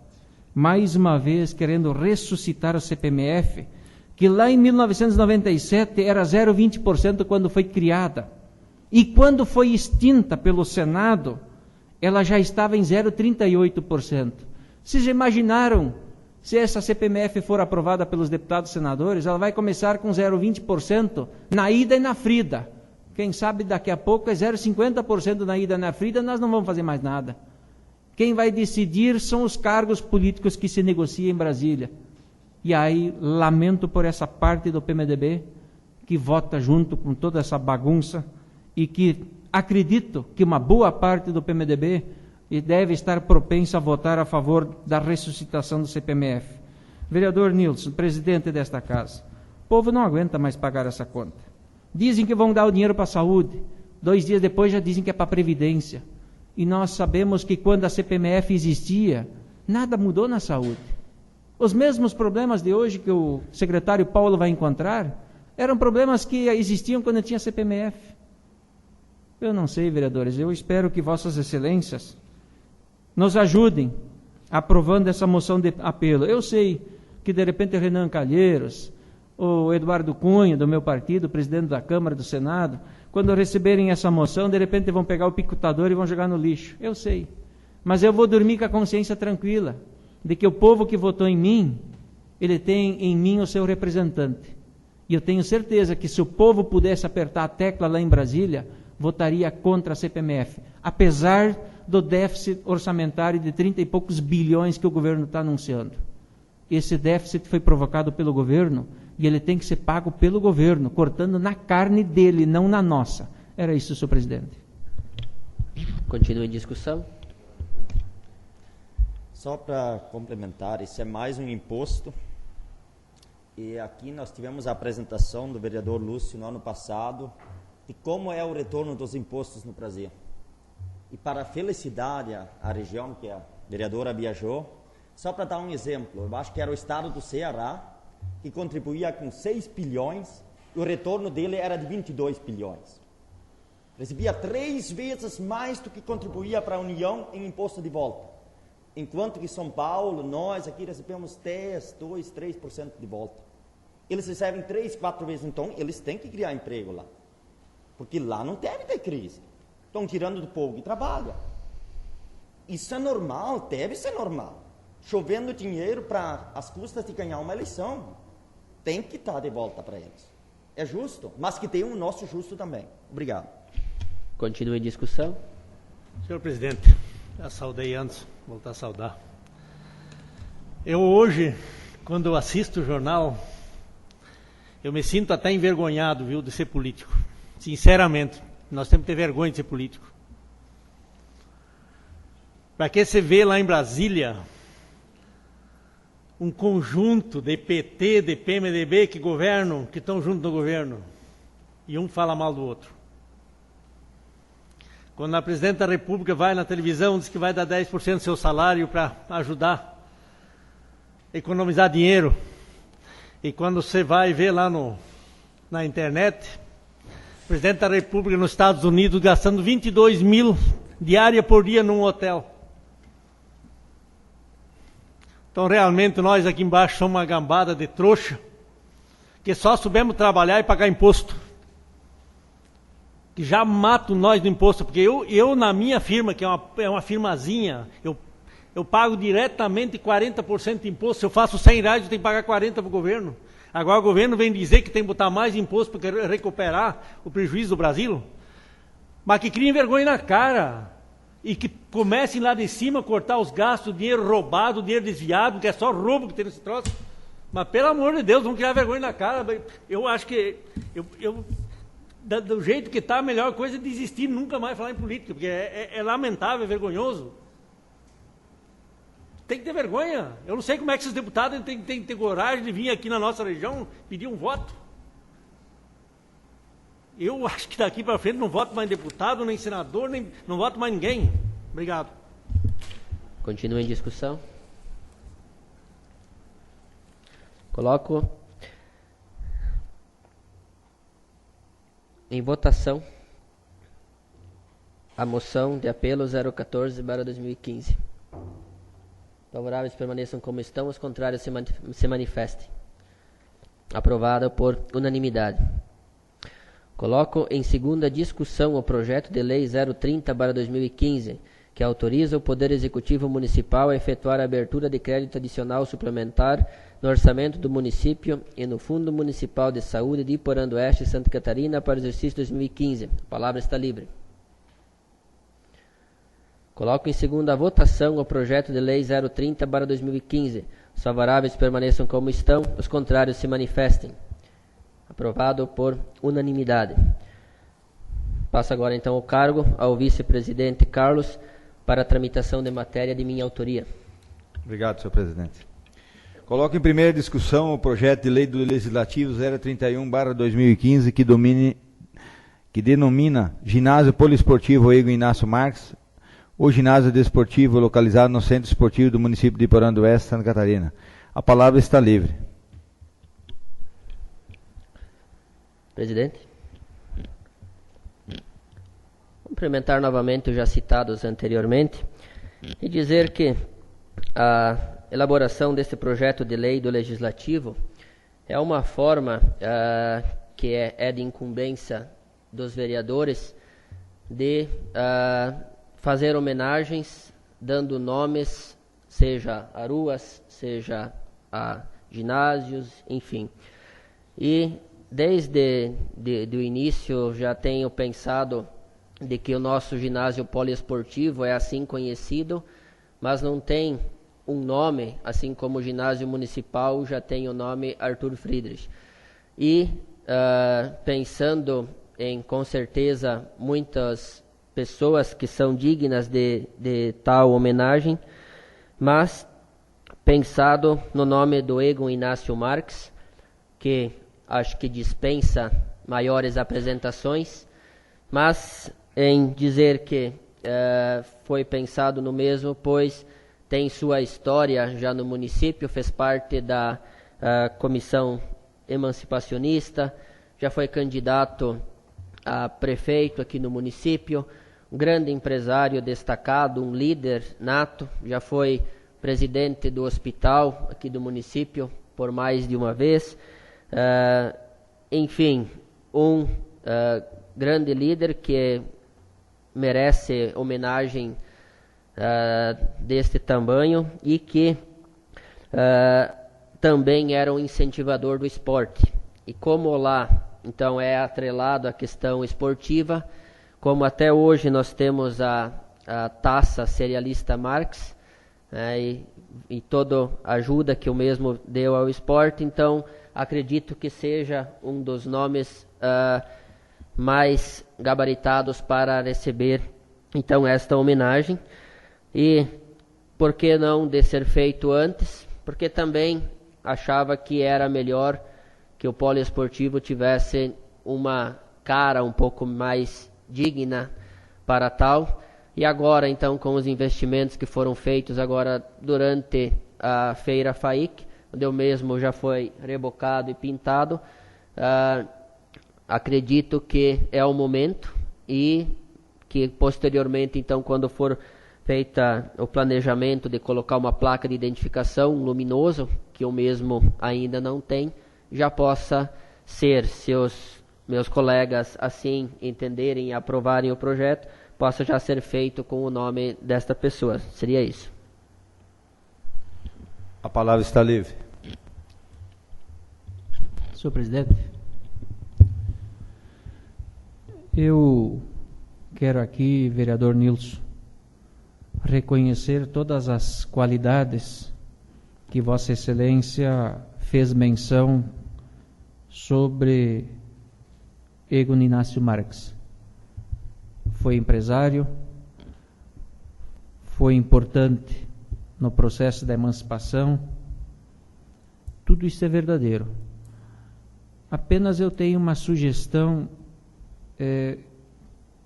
[SPEAKER 6] Mais uma vez querendo ressuscitar a CPMF, que lá em 1997 era 0,20% quando foi criada. E quando foi extinta pelo Senado, ela já estava em 0,38%. Vocês já imaginaram, se essa CPMF for aprovada pelos deputados e senadores, ela vai começar com 0,20% na ida e na frida. Quem sabe daqui a pouco é 0,50% na ida e na frida, nós não vamos fazer mais nada. Quem vai decidir são os cargos políticos que se negociam em Brasília. E aí, lamento por essa parte do PMDB, que vota junto com toda essa bagunça, e que acredito que uma boa parte do PMDB deve estar propensa a votar a favor da ressuscitação do CPMF. Vereador Nilson, presidente desta casa, o povo não aguenta mais pagar essa conta. Dizem que vão dar o dinheiro para a saúde, 2 dias depois já dizem que é para a Previdência. E nós sabemos que quando a CPMF existia, nada mudou na saúde. Os mesmos problemas de hoje que o secretário Paulo vai encontrar, eram problemas que existiam quando tinha CPMF. Eu não sei, vereadores, eu espero que Vossas Excelências nos ajudem aprovando essa moção de apelo. Eu sei que de repente o Renan Calheiros, o Eduardo Cunha, do meu partido, presidente da Câmara, do Senado, quando receberem essa moção, de repente vão pegar o picotador e vão jogar no lixo. Eu sei. Mas eu vou dormir com a consciência tranquila de que o povo que votou em mim, ele tem em mim o seu representante. E eu tenho certeza que se o povo pudesse apertar a tecla lá em Brasília, votaria contra a CPMF, apesar do déficit orçamentário de 30 e poucos bilhões que o governo está anunciando. Esse déficit foi provocado pelo governo e ele tem que ser pago pelo governo, cortando na carne dele, não na nossa. Era isso, senhor presidente.
[SPEAKER 1] Continua em discussão.
[SPEAKER 8] Só para complementar, isso é mais um imposto. E aqui nós tivemos a apresentação do vereador Lúcio no ano passado de como é o retorno dos impostos no Brasil. E para a felicidade, a região que a vereadora viajou, só para dar um exemplo, eu acho que era o estado do Ceará, que contribuía com 6 bilhões, e o retorno dele era de 22 bilhões. Recebia 3 vezes mais do que contribuía para a União em imposto de volta. Enquanto que São Paulo, nós aqui recebemos 10, 2, 3% de volta. Eles recebem 3, 4 vezes, então eles têm que criar emprego lá. Porque lá não deve ter crise. Estão tirando do povo que trabalha. Isso é normal, deve ser normal. Chovendo dinheiro para as custas de ganhar uma eleição. Tem que estar de volta para eles. É justo, mas que tenha um nosso justo também. Obrigado.
[SPEAKER 1] Continua em discussão.
[SPEAKER 3] Senhor presidente, já saudei antes, voltar a saudar. Eu hoje, quando eu assisto o jornal, eu me sinto até envergonhado, viu, de ser político. Sinceramente, nós temos que ter vergonha de ser político. Para que você vê lá em Brasília um conjunto de PT, de PMDB que governam, que estão junto no governo, e um fala mal do outro. Quando a presidente da República vai na televisão, diz que vai dar 10% do seu salário para ajudar a economizar dinheiro. E quando você vai ver lá na internet, o presidente da República nos Estados Unidos gastando 22 mil diária por dia num hotel. Então, realmente, nós aqui embaixo somos uma gambada de trouxa, que só soubemos trabalhar e pagar imposto. Que já matam nós no imposto, porque eu na minha firma, que é uma firmazinha, eu pago diretamente 40% de imposto. Se eu faço 100 reais, eu tenho que pagar 40 para o governo. Agora o governo vem dizer que tem que botar mais imposto para recuperar o prejuízo do Brasil. Mas que criem vergonha na cara. E que comecem lá de cima a cortar os gastos, o dinheiro roubado, o dinheiro desviado, que é só roubo que tem nesse troço. Mas pelo amor de Deus, vamos criar vergonha na cara. Eu acho que, do jeito que está, a melhor coisa é desistir, nunca mais falar em política, porque é lamentável, é vergonhoso. Tem que ter vergonha. Eu não sei como é que esses deputados têm que ter coragem de vir aqui na nossa região pedir um voto. Eu acho que daqui para frente não voto mais deputado, nem senador, nem não voto mais ninguém. Obrigado.
[SPEAKER 1] Continua em discussão. Coloco em votação a moção de apelo 014/2015. Favoráveis permaneçam como estão, os contrários se manifestem. Aprovada por unanimidade. Coloco em segunda discussão o projeto de lei 030/2015, que autoriza o Poder Executivo Municipal a efetuar a abertura de crédito adicional suplementar no orçamento do município e no Fundo Municipal de Saúde de Iporã do Oeste, Santa Catarina, para o exercício 2015. A palavra está livre. Coloco em segunda votação o projeto de lei 030/2015. Os favoráveis permaneçam como estão, os contrários se manifestem. Aprovado por unanimidade. Passo agora então o cargo ao vice-presidente Carlos para a tramitação de matéria de minha autoria.
[SPEAKER 7] Obrigado, senhor presidente. Coloco em primeira discussão o projeto de lei do Legislativo 031/2015, que denomina Ginásio Poliesportivo Ego Inácio Marques, o ginásio desportivo localizado no Centro Esportivo do município de Iporã do Oeste, Santa Catarina. A palavra está livre.
[SPEAKER 1] Presidente. Cumprimentar novamente os já citados anteriormente e dizer que a elaboração deste projeto de lei do Legislativo é uma forma que é de incumbência dos vereadores de fazer homenagens, dando nomes, seja a ruas, seja a ginásios, enfim. E desde o início já tenho pensado de que o nosso ginásio poliesportivo é assim conhecido, mas não tem um nome, assim como o ginásio municipal já tem o nome Arthur Friedrich. E pensando em, com certeza, muitas pessoas que são dignas de tal homenagem, mas pensado no nome do Ego Inácio Marques, que acho que dispensa maiores apresentações, mas em dizer que foi pensado no mesmo, pois tem sua história já no município, fez parte da comissão emancipacionista, já foi candidato a prefeito aqui no município, um grande empresário destacado, um líder nato, já foi presidente do hospital aqui do município por mais de uma vez. Enfim, um grande líder que merece homenagem deste tamanho e que também era um incentivador do esporte. E como lá, então, é atrelado à questão esportiva, como até hoje nós temos a taça Cerealista Marques, e e toda a ajuda que o mesmo deu ao esporte. Então, acredito que seja um dos nomes mais gabaritados para receber, então, esta homenagem. E por que não de ser feito antes? Porque também achava que era melhor que o poliesportivo tivesse uma cara um pouco mais digna para tal. E agora, então, com os investimentos que foram feitos agora durante a Feira FAIC, onde o mesmo já foi rebocado e pintado, acredito que é o momento, e que posteriormente, então, quando for feita o planejamento de colocar uma placa de identificação luminoso, que o mesmo ainda não tem, já possa ser, se os meus colegas assim entenderem e aprovarem o projeto, possa já ser feito com o nome desta pessoa. Seria isso.
[SPEAKER 7] A palavra está livre.
[SPEAKER 6] Senhor presidente, eu quero aqui, vereador Nilson, reconhecer todas as qualidades que Vossa Excelência fez menção sobre Egon Inácio Marques. Foi empresário, foi importante no processo da emancipação, tudo isso é verdadeiro. Apenas eu tenho uma sugestão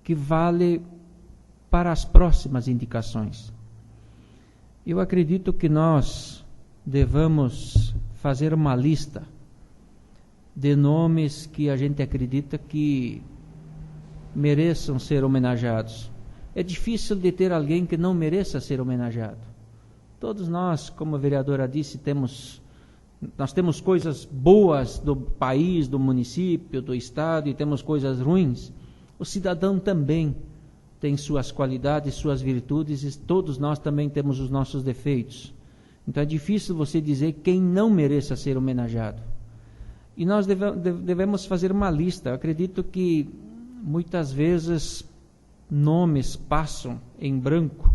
[SPEAKER 6] que vale para as próximas indicações. Eu acredito que nós devamos fazer uma lista de nomes que a gente acredita que mereçam ser homenageados. É difícil de ter alguém que não mereça ser homenageado. Todos nós, como a vereadora disse, nós temos coisas boas do país, do município, do estado, e temos coisas ruins. O cidadão também tem suas qualidades, suas virtudes, e todos nós também temos os nossos defeitos. Então é difícil você dizer quem não mereça ser homenageado. E nós devemos fazer uma lista. Eu acredito que muitas vezes nomes passam em branco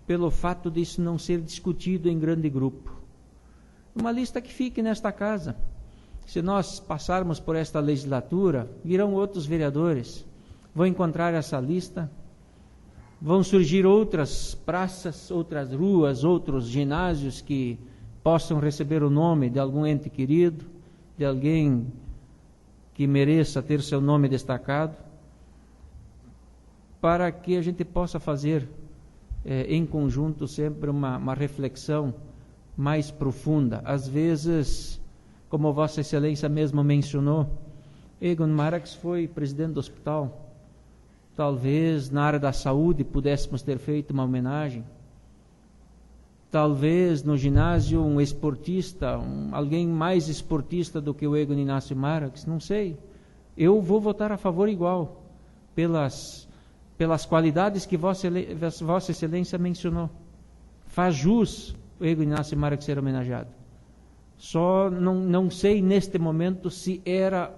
[SPEAKER 6] pelo fato de isso não ser discutido em grande grupo. Uma lista que fique nesta casa. Se nós passarmos por esta legislatura, virão outros vereadores, vão encontrar essa lista, vão surgir outras praças, outras ruas, outros ginásios que possam receber o nome de algum ente querido, de alguém que mereça ter seu nome destacado, para que a gente possa fazer em conjunto sempre uma reflexão mais profunda. Às vezes, como Vossa Excelência mesmo mencionou, Egon Marques foi presidente do hospital. Talvez na área da saúde pudéssemos ter feito uma homenagem. Talvez no ginásio um esportista, alguém mais esportista do que o Egon Inácio Marques, não sei. Eu vou votar a favor igual, pelas qualidades que Vossa Excelência mencionou. Faz jus o Egon Inácio Marques ser homenageado. Só não sei neste momento se era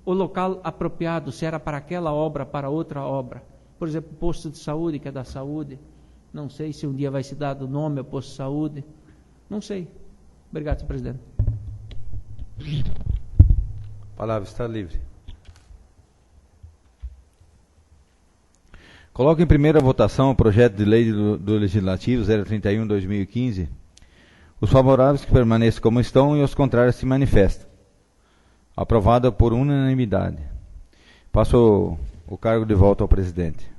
[SPEAKER 6] o local apropriado, se era para aquela obra, para outra obra. Por exemplo, posto de saúde, que é da saúde. Não sei se um dia vai se dar o nome ao posto de saúde. Não sei. Obrigado, senhor presidente.
[SPEAKER 7] A palavra está livre. Coloco em primeira votação o projeto de lei do Legislativo 031/2015. Os favoráveis que permaneçam como estão e os contrários se manifestam. Aprovada por unanimidade. Passo o cargo de volta ao presidente.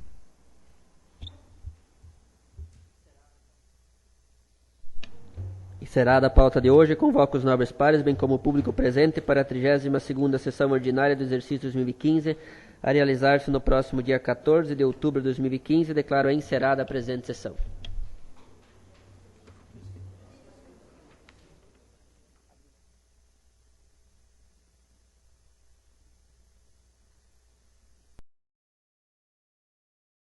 [SPEAKER 1] Encerrada a pauta de hoje, convoco os nobres pares, bem como o público presente, para a 32ª sessão ordinária do exercício 2015, a realizar-se no próximo dia 14 de outubro de 2015. Declaro encerrada a presente sessão.